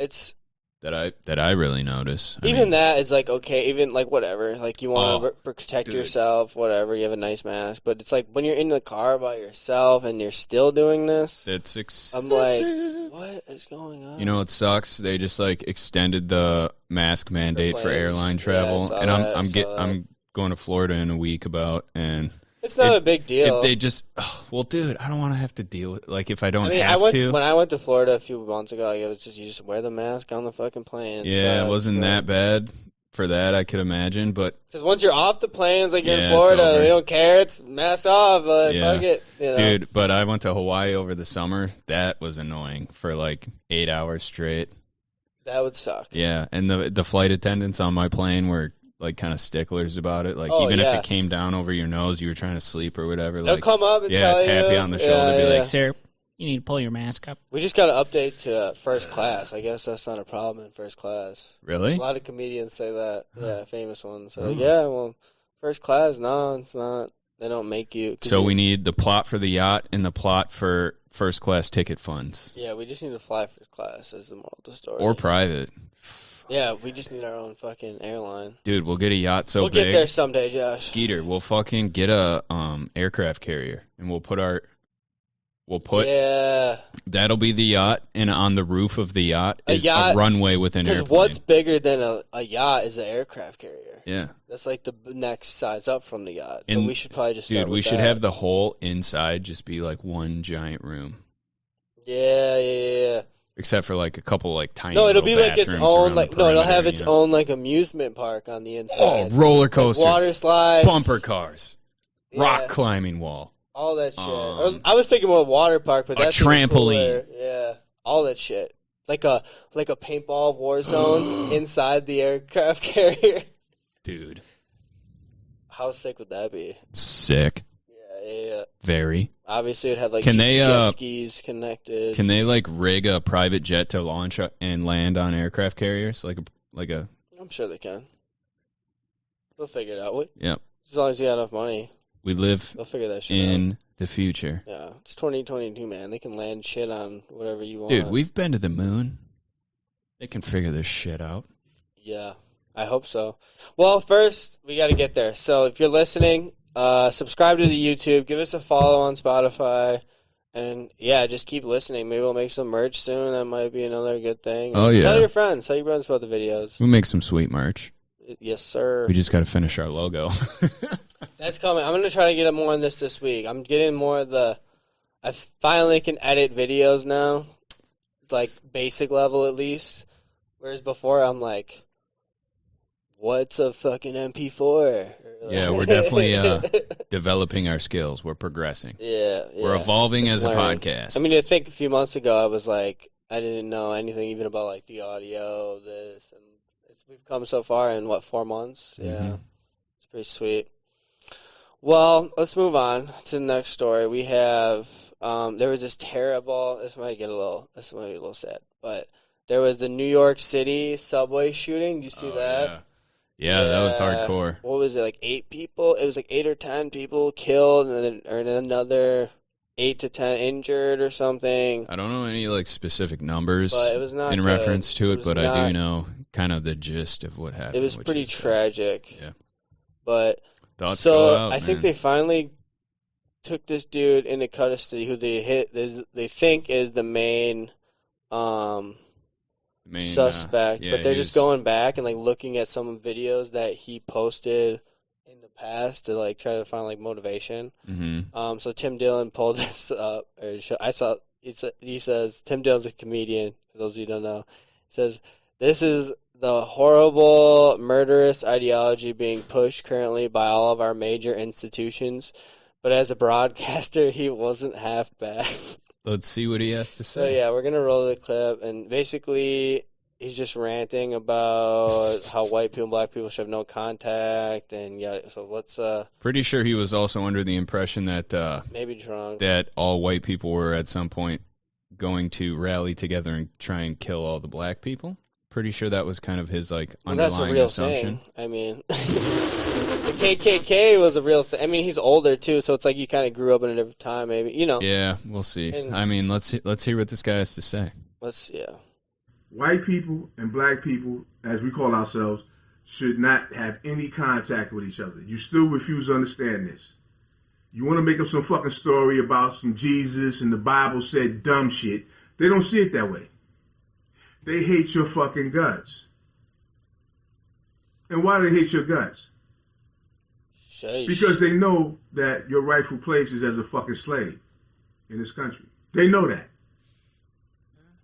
it's that I really notice. I even mean, that is like okay, even like whatever. Like you want to protect dude. yourself, whatever. You have a nice mask, but it's like when you're in the car by yourself and you're still doing this. it's expensive. I'm like, what is going on? You know what sucks? They just like extended the mask mandate for planes. airline Yeah, I travel, saw and that, I I'm saw going to Florida in a week and it's not a big deal. if they just well, dude, I don't want to have to deal with like if I don't I mean, have to. when I went to Florida a few months ago. Like, it was just you just wear the mask on the fucking plane. Yeah, it wasn't that bad for that. I could imagine, but Because once you're off the planes, like you're Yeah, in it's Florida, over. they don't care. It's mask off. Like, Yeah. fuck it. You know? dude, but I went to Hawaii over the summer. That was annoying for like 8 hours straight. That would suck. Yeah, and the flight attendants on my plane were like kind of sticklers about it. Like Oh, even yeah. if it came down over your nose, you were trying to sleep or whatever. They'll Like come up and yeah, tell tap you. you on the shoulder, be like, Sir, you need to pull your mask up. We just got to update to first class. I guess that's not a problem in first class. really? A lot of comedians say that. Yeah, famous ones. So, Oh. yeah, well, first class, no, it's not. They don't make you. So we need the plot for the yacht and the plot for first class ticket funds. Yeah, we just need to fly first class as the moral of the story. Or private. Yeah, we just need our own fucking airline. Dude, we'll get a yacht so big. We'll get there someday, Josh. Skeeter, we'll fucking get a aircraft carrier, and we'll put yeah. That'll be the yacht, and on the roof of the yacht is a runway with an airplane. Because what's bigger than a yacht is an aircraft carrier. Yeah. That's like the next size up from the yacht. And so we should probably just start with we should that. have the whole inside just be like one giant room. Yeah. Except for like a couple like tiny. No, it'll be like its own it'll have its you own like amusement park on the inside. Oh, roller coasters, like water slides, bumper cars, rock climbing wall, all that shit. I was thinking more water park, but that's a trampoline. Yeah, all that shit. Like a paintball war zone inside the aircraft carrier. Dude, how sick would that be? Sick. Yeah. Very. Obviously, it had like jet skis connected. Can they like rig a private jet to launch and land on aircraft carriers? Like a. I'm sure they can. They'll figure it out. Yep. As long as you got enough money. We live they'll figure that shit in out. The future. Yeah, it's 2022, man. They can land shit on whatever you want. Dude, we've been to the moon. They can figure this shit out. Yeah, I hope so. Well, first we got to get there. So if you're listening. Subscribe to the YouTube, give us a follow on Spotify, and yeah, just keep listening. Maybe we'll make some merch soon. That might be another good thing. Oh, yeah. Tell your friends about the videos. We'll make some sweet merch. Yes, sir. We just got to finish our logo. That's coming. I'm going to try to get more on this week. I'm getting more of I finally can edit videos now, like basic level at least. Whereas before I'm like, what's a fucking MP4? Yeah, we're definitely developing our skills. We're progressing. Yeah. We're evolving as a podcast. I mean, I think a few months ago I was like, I didn't know anything even about like the audio, this, and we've come so far in 4 months? Yeah. Mm-hmm. It's pretty sweet. Well, let's move on to the next story. We have there was this terrible. This might be a little sad, but there was the New York City subway shooting. Do you see that? Yeah, that was hardcore. What was it, like 8 people? It was like 8 or 10 people killed, and then another 8 to 10 injured or something. I don't know any like specific numbers but it was not in good. reference to it, but not, I do know kind of the gist of what happened. It was pretty tragic. Yeah. But thoughts go out, I think they finally took this dude into custody who they think is the main suspect, but they're just going back and like looking at some videos that he posted in the past to like try to find like motivation. Mm-hmm. So Tim Dillon pulled this up. He says Tim Dillon's a comedian. For those of you who don't know, he says this is the horrible murderous ideology being pushed currently by all of our major institutions. But as a broadcaster, he wasn't half bad. Let's see what he has to say. So yeah, we're gonna roll the clip, and basically he's just ranting about how white people and black people should have no contact, and yeah. So let's. Pretty sure he was also under the impression that maybe drunk. That all white people were at some point going to rally together and try and kill all the black people. Pretty sure that was kind of his like underlying assumption. Thing. I mean. The KKK was a real thing. I mean, he's older too, so it's like you kind of grew up in a different time, maybe. You know. Yeah, we'll see. I mean, let's hear what this guy has to say. White people and black people, as we call ourselves, should not have any contact with each other. You still refuse to understand this. You want to make up some fucking story about some Jesus and the Bible said dumb shit. They don't see it that way. They hate your fucking guts. And why do they hate your guts? Because they know that your rightful place is as a fucking slave in this country. They know that.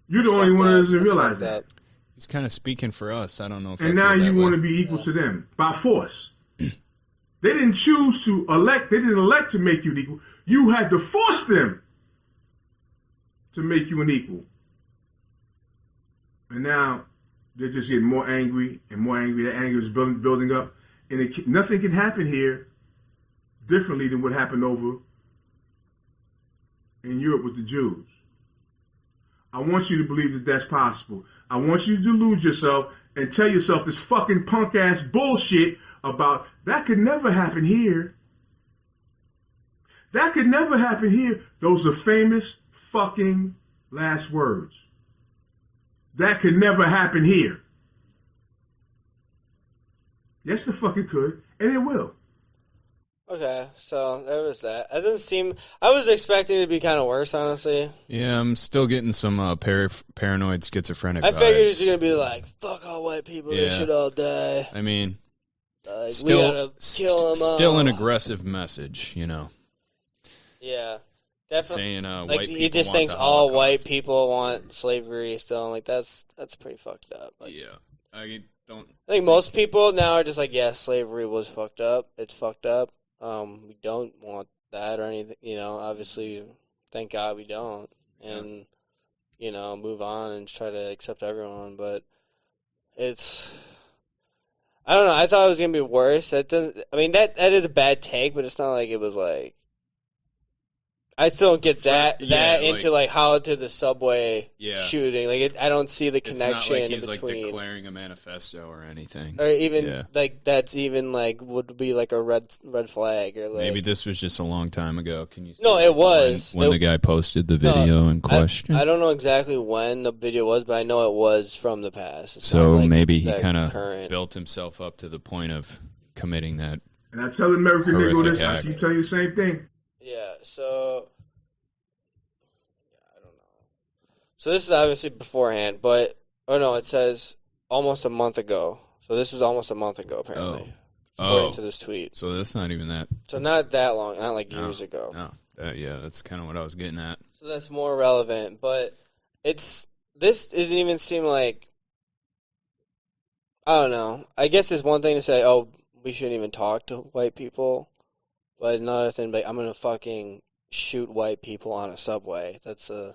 You're the only one that doesn't realize that. He's kind of speaking for us. I don't know if. And now you want to be equal to them by force. They didn't choose to elect. They didn't elect to make you an equal. You had to force them to make you an equal. And now they're just getting more angry and more angry. The anger is building up. And nothing can happen here differently than what happened over in Europe with the Jews. I want you to believe that that's possible. I want you to delude yourself and tell yourself this fucking punk ass bullshit about that could never happen here. That could never happen here. Those are famous fucking last words. That could never happen here. Yes, the fuck it could, and it will. Okay, so there was that. It doesn't seem. I was expecting it to be kind of worse, honestly. Yeah, I'm still getting some paranoid schizophrenic I vibes. figured it was gonna be like, "Fuck all white people, they should all die." I mean, we still, gotta kill them still all. an aggressive message, you know. Yeah, definitely. Saying like white people he just want thinks the all Holocaust. white people want slavery still. I'm like, that's pretty fucked up. Like, Yeah, I don't. I think most people now are just like, yeah, slavery was fucked up. It's fucked up. We don't want that or anything. You know, obviously, thank God we don't, and you know, move on and try to accept everyone. But it's, I don't know. I thought it was gonna be worse. That doesn't. I mean, that is a bad take, but it's not like it was like. I still don't get that into like how to the subway shooting. Like I don't see the connection It's not like he's in between. like declaring a manifesto or anything. Or even like that's even like would be like a red flag or like Maybe this was just a long time ago. Can you? No, it was when the guy posted the video in question. I don't know exactly when the video was, but I know it was from the past. It's so not, like, maybe he kind of built himself up to the point of committing that. And I tell the American nigga this, I act. keep telling you the same thing. Yeah, so I don't know. So this is obviously beforehand, but no, it says almost a month ago. So this was almost a month ago, apparently. According to this tweet. So that's not even that. So not that long, not like years ago. No, yeah, that's kind of what I was getting at. So that's more relevant, but this doesn't even seem like, I don't know. I guess it's one thing to say, oh, we shouldn't even talk to white people, but another thing, like, I'm gonna fucking shoot white people on a subway. That's how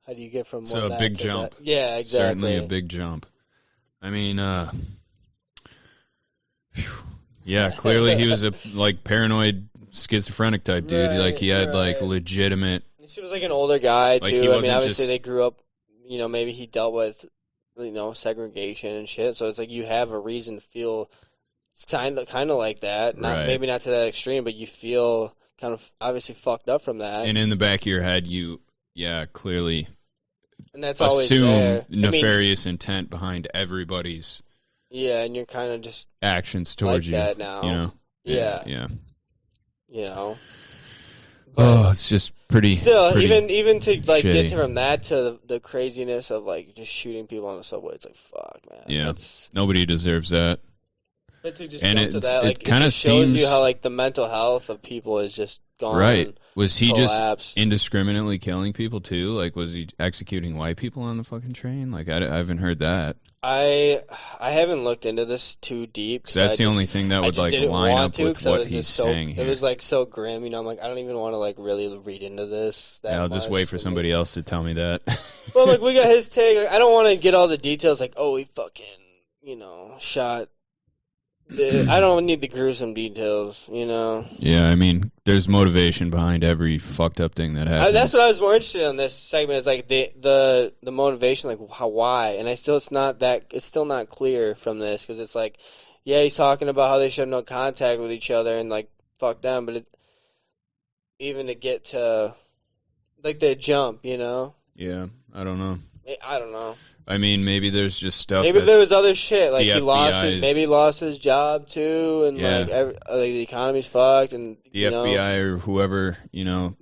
do you get from So that a big to jump. That? Yeah, exactly. Certainly a big jump. I mean, yeah, clearly he was a like paranoid schizophrenic type dude. Like he had like legitimate. He seems like an older guy like, too. he I mean, wasn't obviously just- they grew up. You know, maybe he dealt with, segregation and shit. So it's like you have a reason to feel kind of like that. Not maybe not to that extreme, but you feel kind of obviously fucked up from that. And in the back of your head, you clearly and that's always assume there. nefarious intent behind everybody's. Yeah, and you're kind of just actions towards like you. that now. You know. Yeah. Yeah. But it's just pretty. Still, pretty even to like shitty. get from that to the craziness of like just shooting people on the subway, it's like fuck, man. Yeah. Nobody deserves that. But to just And jump to that, like, it kind of just shows seems you how like the mental health of people is just gone. right. Was he collapsed. just indiscriminately killing people too? Like, was he executing white people on the fucking train? Like, I haven't heard that. I haven't looked into this too deep. 'Cause that's the only thing that would like line up with what he's so, saying here. It was like so grim, I'm like, I don't even want to like really read into this. That I'll just much. wait for somebody else to tell me that. Well, like we got his take. Like, I don't want to get all the details. Like, oh, he fucking, shot. I don't need the gruesome details. Yeah, I mean, there's motivation behind every fucked up thing that happens. That's what I was more interested in this segment. Is like the motivation, like why, and it's still not clear from this because it's like, yeah, he's talking about how they should have no contact with each other and like fuck them, but even to get to like the jump, Yeah, I don't know. I don't know. I mean, maybe there's just stuff. Maybe there was other shit, like the he lost his job too, and like the economy's fucked, and the FBI or whoever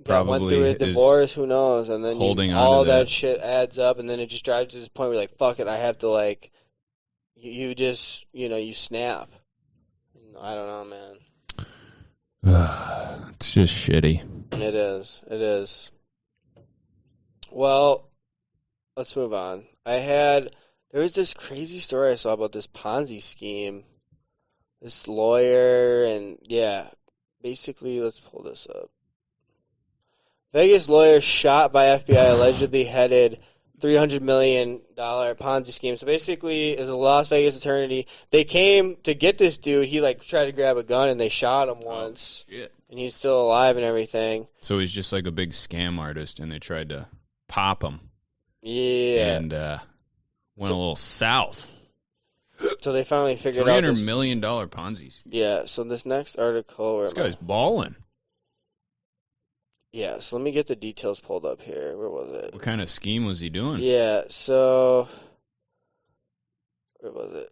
probably went through a divorce. Who knows? And then holding on all to that shit adds up, and then it just drives to this point where you're like, fuck it, I have to like, you just you snap. I don't know, man. It's just shitty. It is. Well, let's move on. There was this crazy story I saw about this Ponzi scheme. This lawyer, and basically, let's pull this up. Vegas lawyer shot by FBI allegedly headed $300 million Ponzi scheme. So basically, it's a Las Vegas attorney. They came to get this dude. He like tried to grab a gun, and they shot him once. Shit. And he's still alive and everything. So he's just like a big scam artist, and they tried to pop him. Yeah. And went a little south. So they finally figured out $300 million Ponzi scheme. Yeah, so this next article... This guy's balling. Yeah, so let me get the details pulled up here. Where was it? What kind of scheme was he doing? Yeah, so where was it?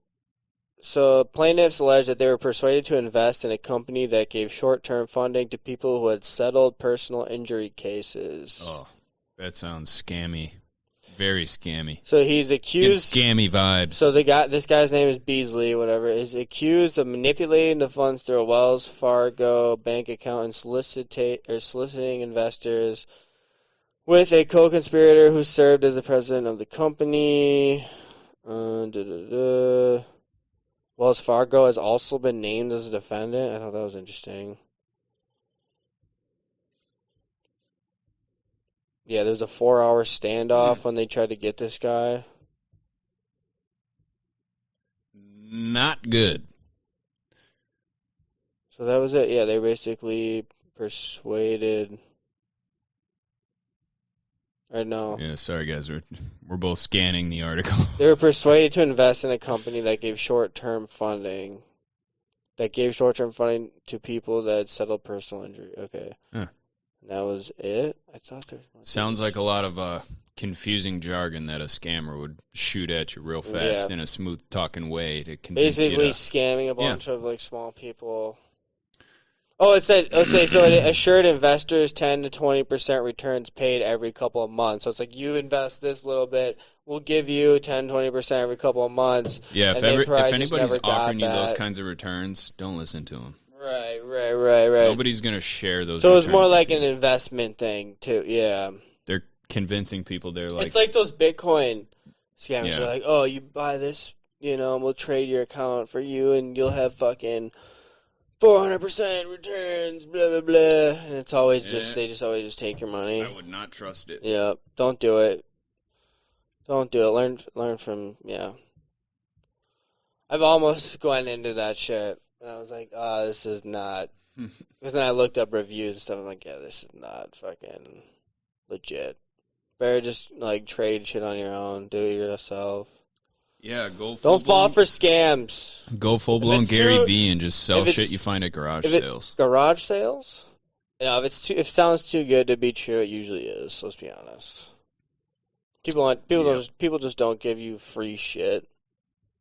So plaintiffs alleged that they were persuaded to invest in a company that gave short-term funding to people who had settled personal injury cases. Oh, that sounds scammy. Very scammy. So he's accused. Scammy vibes. So this guy's name is Beasley, whatever. Is accused of manipulating the funds through a Wells Fargo bank account and soliciting investors with a co-conspirator who served as the president of the company. Wells Fargo has also been named as a defendant. I thought that was interesting. Yeah, there's a 4-hour standoff when they tried to get this guy. Not good. So that was it. Yeah, they basically persuaded. Or no. Yeah, sorry guys, we're both scanning the article. They were persuaded to invest in a company that gave short-term funding. That gave short-term funding to people that had settled personal injury. Okay. Huh. And that was it? I thought there was... Sounds like a lot of confusing jargon that a scammer would shoot at you real fast in a smooth-talking way to convince basically you to... scamming a bunch of like small people. Oh, it said, okay, so it assured investors 10 to 20% returns paid every couple of months. So it's like, you invest this little bit, we'll give you 10, 20% every couple of months. Yeah, if anybody's offering you those kinds of returns, don't listen to them. Right. Nobody's going to share those So it's more like an investment thing, too, yeah. They're convincing people they're like... It's like those Bitcoin scammers. They're like, oh, you buy this, we'll trade your account for you, and you'll have fucking 400% returns, blah, blah, blah. And it's always they just always take your money. I would not trust it. Yeah, don't do it. Don't do it. Learn from, I've almost gone into that shit. And I was like, oh, this is not. Because then I looked up reviews and stuff. I'm like, yeah, this is not fucking legit. Better just, trade shit on your own. Do it yourself. Yeah, go Don't fall for scams. Go full-blown Gary Vee and just sell shit you find at garage sales. Garage sales? If it sounds too good to be true, it usually is. Let's be honest. People just don't give you free shit.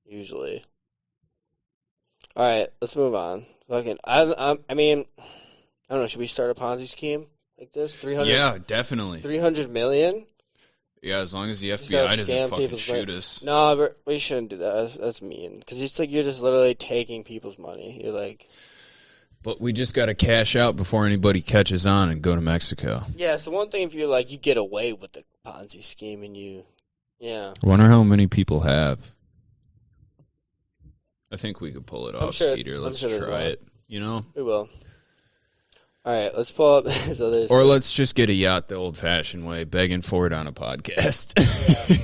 Usually. All right, let's move on. Fucking, I mean, I don't know. Should we start a Ponzi scheme like this? 300. Yeah, definitely. 300 million. Yeah, as long as the FBI doesn't fucking shoot us. No, but we shouldn't do that. That's mean. Because it's like you're just literally taking people's money. You're like. But we just got to cash out before anybody catches on and go to Mexico. Yeah, so one thing if you're like, you get away with the Ponzi scheme and I wonder how many people have. I think we could pull it off, Skeeter. Let's try it. We will. All right, let's pull up. Or let's just get a yacht the old-fashioned way, begging for it on a podcast.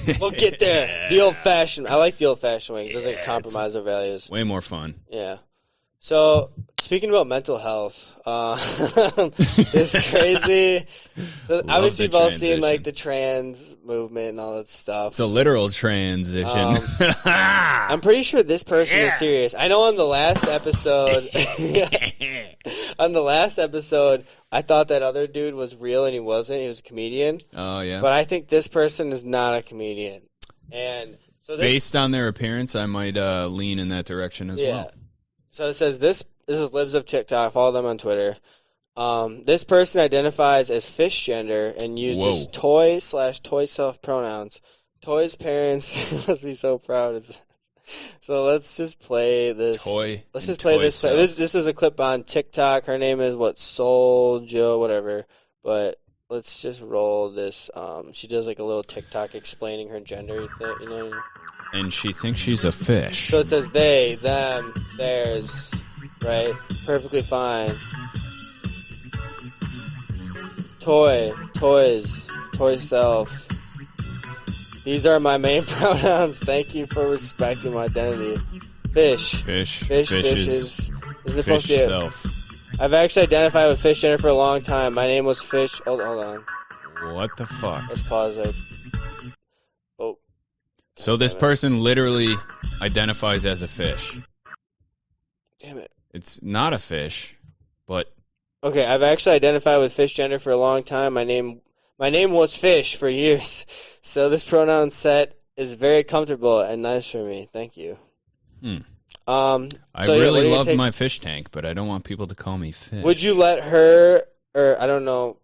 Yeah. We'll get there. The old-fashioned. I like the old-fashioned way. It doesn't compromise our values. Way more fun. Yeah. So, speaking about mental health, it's crazy. Obviously, you've all seen the trans movement and all that stuff. It's a literal transition. I'm pretty sure this person is serious. I know on the last episode, I thought that other dude was real and he wasn't. He was a comedian. Oh yeah. But I think this person is not a comedian. And so based on their appearance, I might lean in that direction as well. So it says this is Libs of TikTok. Follow them on Twitter. This person identifies as fish gender and uses toy/toy self pronouns. Toy's parents must be so proud. So let's just play this. Let's just play this. This is a clip on TikTok. Her name is Soul Joe, whatever. But let's just roll this. She does a little TikTok explaining her gender. And she thinks she's a fish. So it says they, them, theirs, right? Perfectly fine. Toys, toy self. These are my main pronouns. Thank you for respecting my identity. Fish. Fishes. Fish self. I've actually identified with fish gender for a long time. My name was Fish. Hold on. What the fuck? Let's pause it. So this person literally identifies as a fish. Damn it. It's not a fish, but Okay, I've actually identified with fish gender for a long time. My name was Fish for years, so this pronoun set is very comfortable and nice for me. Thank you. I So, yeah, what really do you love take- my fish tank, but I don't want people to call me Fish. Would you let her, or I don't know,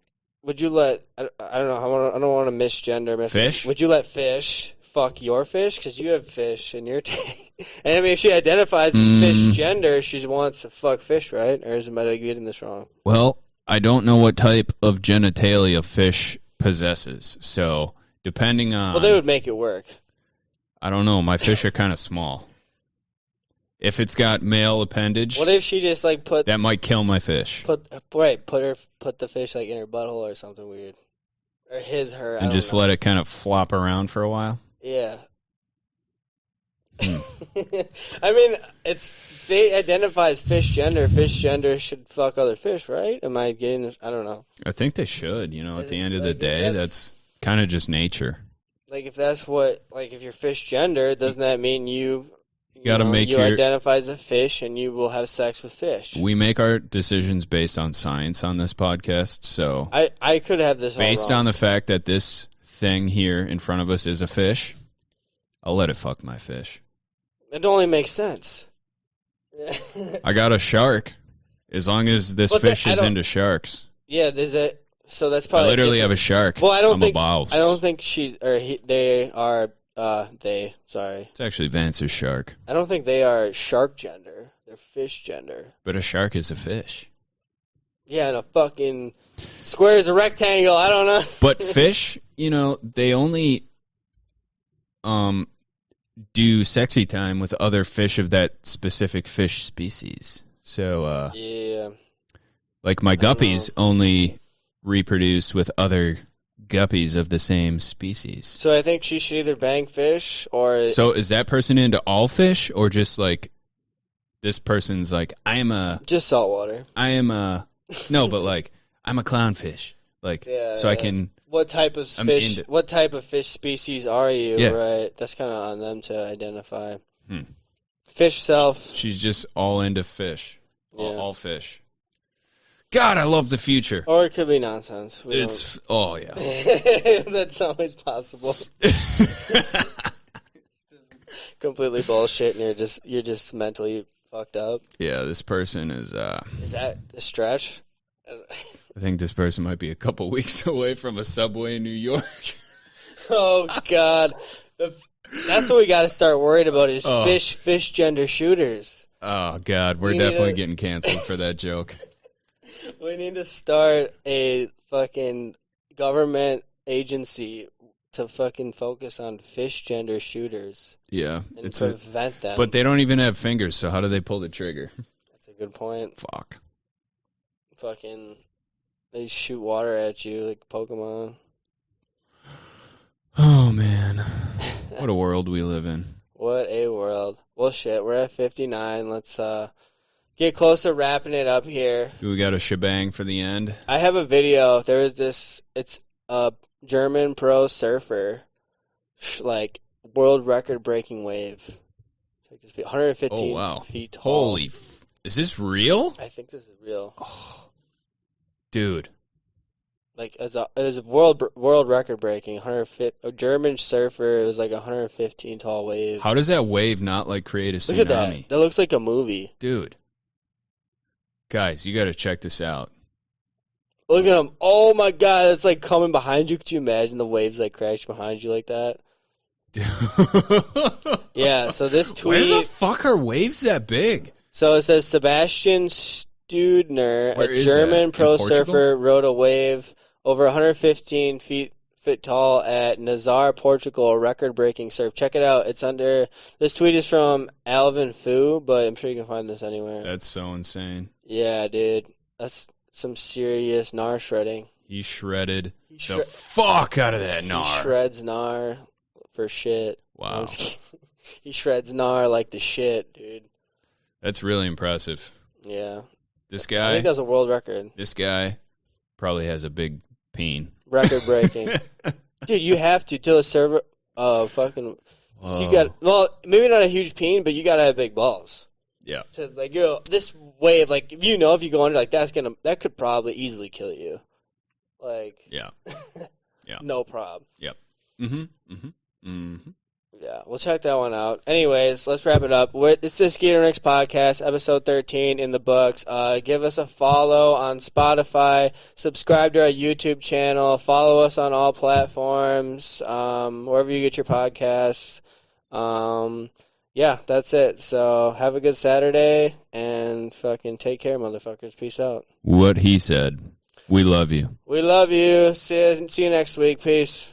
would you let, I don't know, I don't want to misgender. Fish? Would you let Fish fuck your fish? Because you have fish in your tank. And I mean, if she identifies as fish gender, she wants to fuck fish, right? Or am I getting this wrong? Well, I don't know what type of genitalia fish possesses, so depending on... Well, they would make it work. I don't know. My fish are kind of small. If it's got male appendage, What if she just like put that might kill my fish. put the fish like in her butthole or something weird, or her? I And don't just know. let it kind of flop around for a while. Yeah. I mean, they identify as fish gender. Fish gender should fuck other fish, right? Am I getting this? I don't know. I think they should. At the end of the Like, day, that's kind of just nature. Like if that's what, like if you're fish gender, doesn't that mean you gotta make you your- identify as a fish and you will have sex with fish? We make our decisions based on science on this podcast, so I could have this all based wrong. on the fact that this thing here in front of us is a fish, I'll let it fuck my fish. It only makes sense. I got a shark. As long as this But fish I is don't- into sharks. Yeah, there's it. So that's I probably literally different. have a shark. Well, I don't I'm think a boss. I don't think they are sorry. It's actually Vance's shark. I don't think they are shark gender. They're fish gender. But a shark is a fish. Yeah, and a fucking square is a rectangle. I don't know. But fish, they only do sexy time with other fish of that specific fish species. So, Yeah. like my guppies only reproduce with other guppies of the same species. So I think she should either bang fish or So is that person into all fish, or just like this person's like, just saltwater. no, but like I'm a clownfish. Like, so I can. What type of I'm fish? into- What type of fish species are you? Yeah. Right. That's kind of on them to identify. Hmm. Fish self. She's just all into fish. Yeah. All fish. God, I love the future. Or it could be nonsense. Oh yeah. That's always possible. Completely bullshit, and you're just mentally fucked up. Yeah, this person is. Is that a stretch? I think this person might be a couple weeks away from a subway in New York. Oh God, that's what we got to start worried about is fish gender shooters. Oh God, we're We need definitely to- getting canceled for that joke. We need to start a fucking government agency to fucking focus on fish gender shooters Yeah, and prevent them. But they don't even have fingers, so how do they pull the trigger? That's a good point. Fuck. Fucking, they shoot water at you like Pokemon. Oh man, what a world we live in. What a world. Well, shit, we're at 59. Let's get close to wrapping it up here. Do we got a shebang for the end? I have a video. There is this. It's a German pro surfer, like world record breaking wave. Check this video. 115 Oh wow, feet tall. Holy, is this real? I think this is real. Dude. Like it was a world record breaking 150. A German surfer. It was like 115 tall wave. How does that wave not like create a tsunami? Look at that. That looks like a movie. Dude. Guys, you got to check this out. Look at him. Oh my God, it's like coming behind you. Could you imagine the waves like crash behind you like that? Yeah, so this tweet. Where the fuck are waves that big? So it says Sebastian Studner, Where a is German that? In pro Portugal? surfer, rode a wave over 115 feet tall at Nazar, Portugal, a record-breaking surf. Check it out. It's under. This tweet is from Alvin Fu, but I'm sure you can find this anywhere. That's so insane. Yeah, dude. That's some serious gnar shredding. He shredded the fuck out of that He gnar. shreds gnar for shit. No, I'm Wow. just kidding. He shreds gnar like the shit, dude. That's really impressive. Yeah. This I guy, think that's a world record. this guy probably has a big peen. Record breaking. Dude, you have to a server fucking Whoa. you got maybe not a huge peen, but you gotta have big balls. Yeah. To like, this wave, like, if you go under, like, that could probably easily kill you. Like. Yeah. Yeah. No problem. Yep. Mm-hmm. Mm-hmm. Mm-hmm. Yeah, we'll check that one out. Anyways, let's wrap it up. It's the Skeeter Nicks podcast, episode 13 in the books. Give us a follow on Spotify. Subscribe to our YouTube channel. Follow us on all platforms, wherever you get your podcasts. Yeah, that's it. So have a good Saturday, and fucking take care, motherfuckers. Peace out. What he said. We love you. We love you. See you next week. Peace.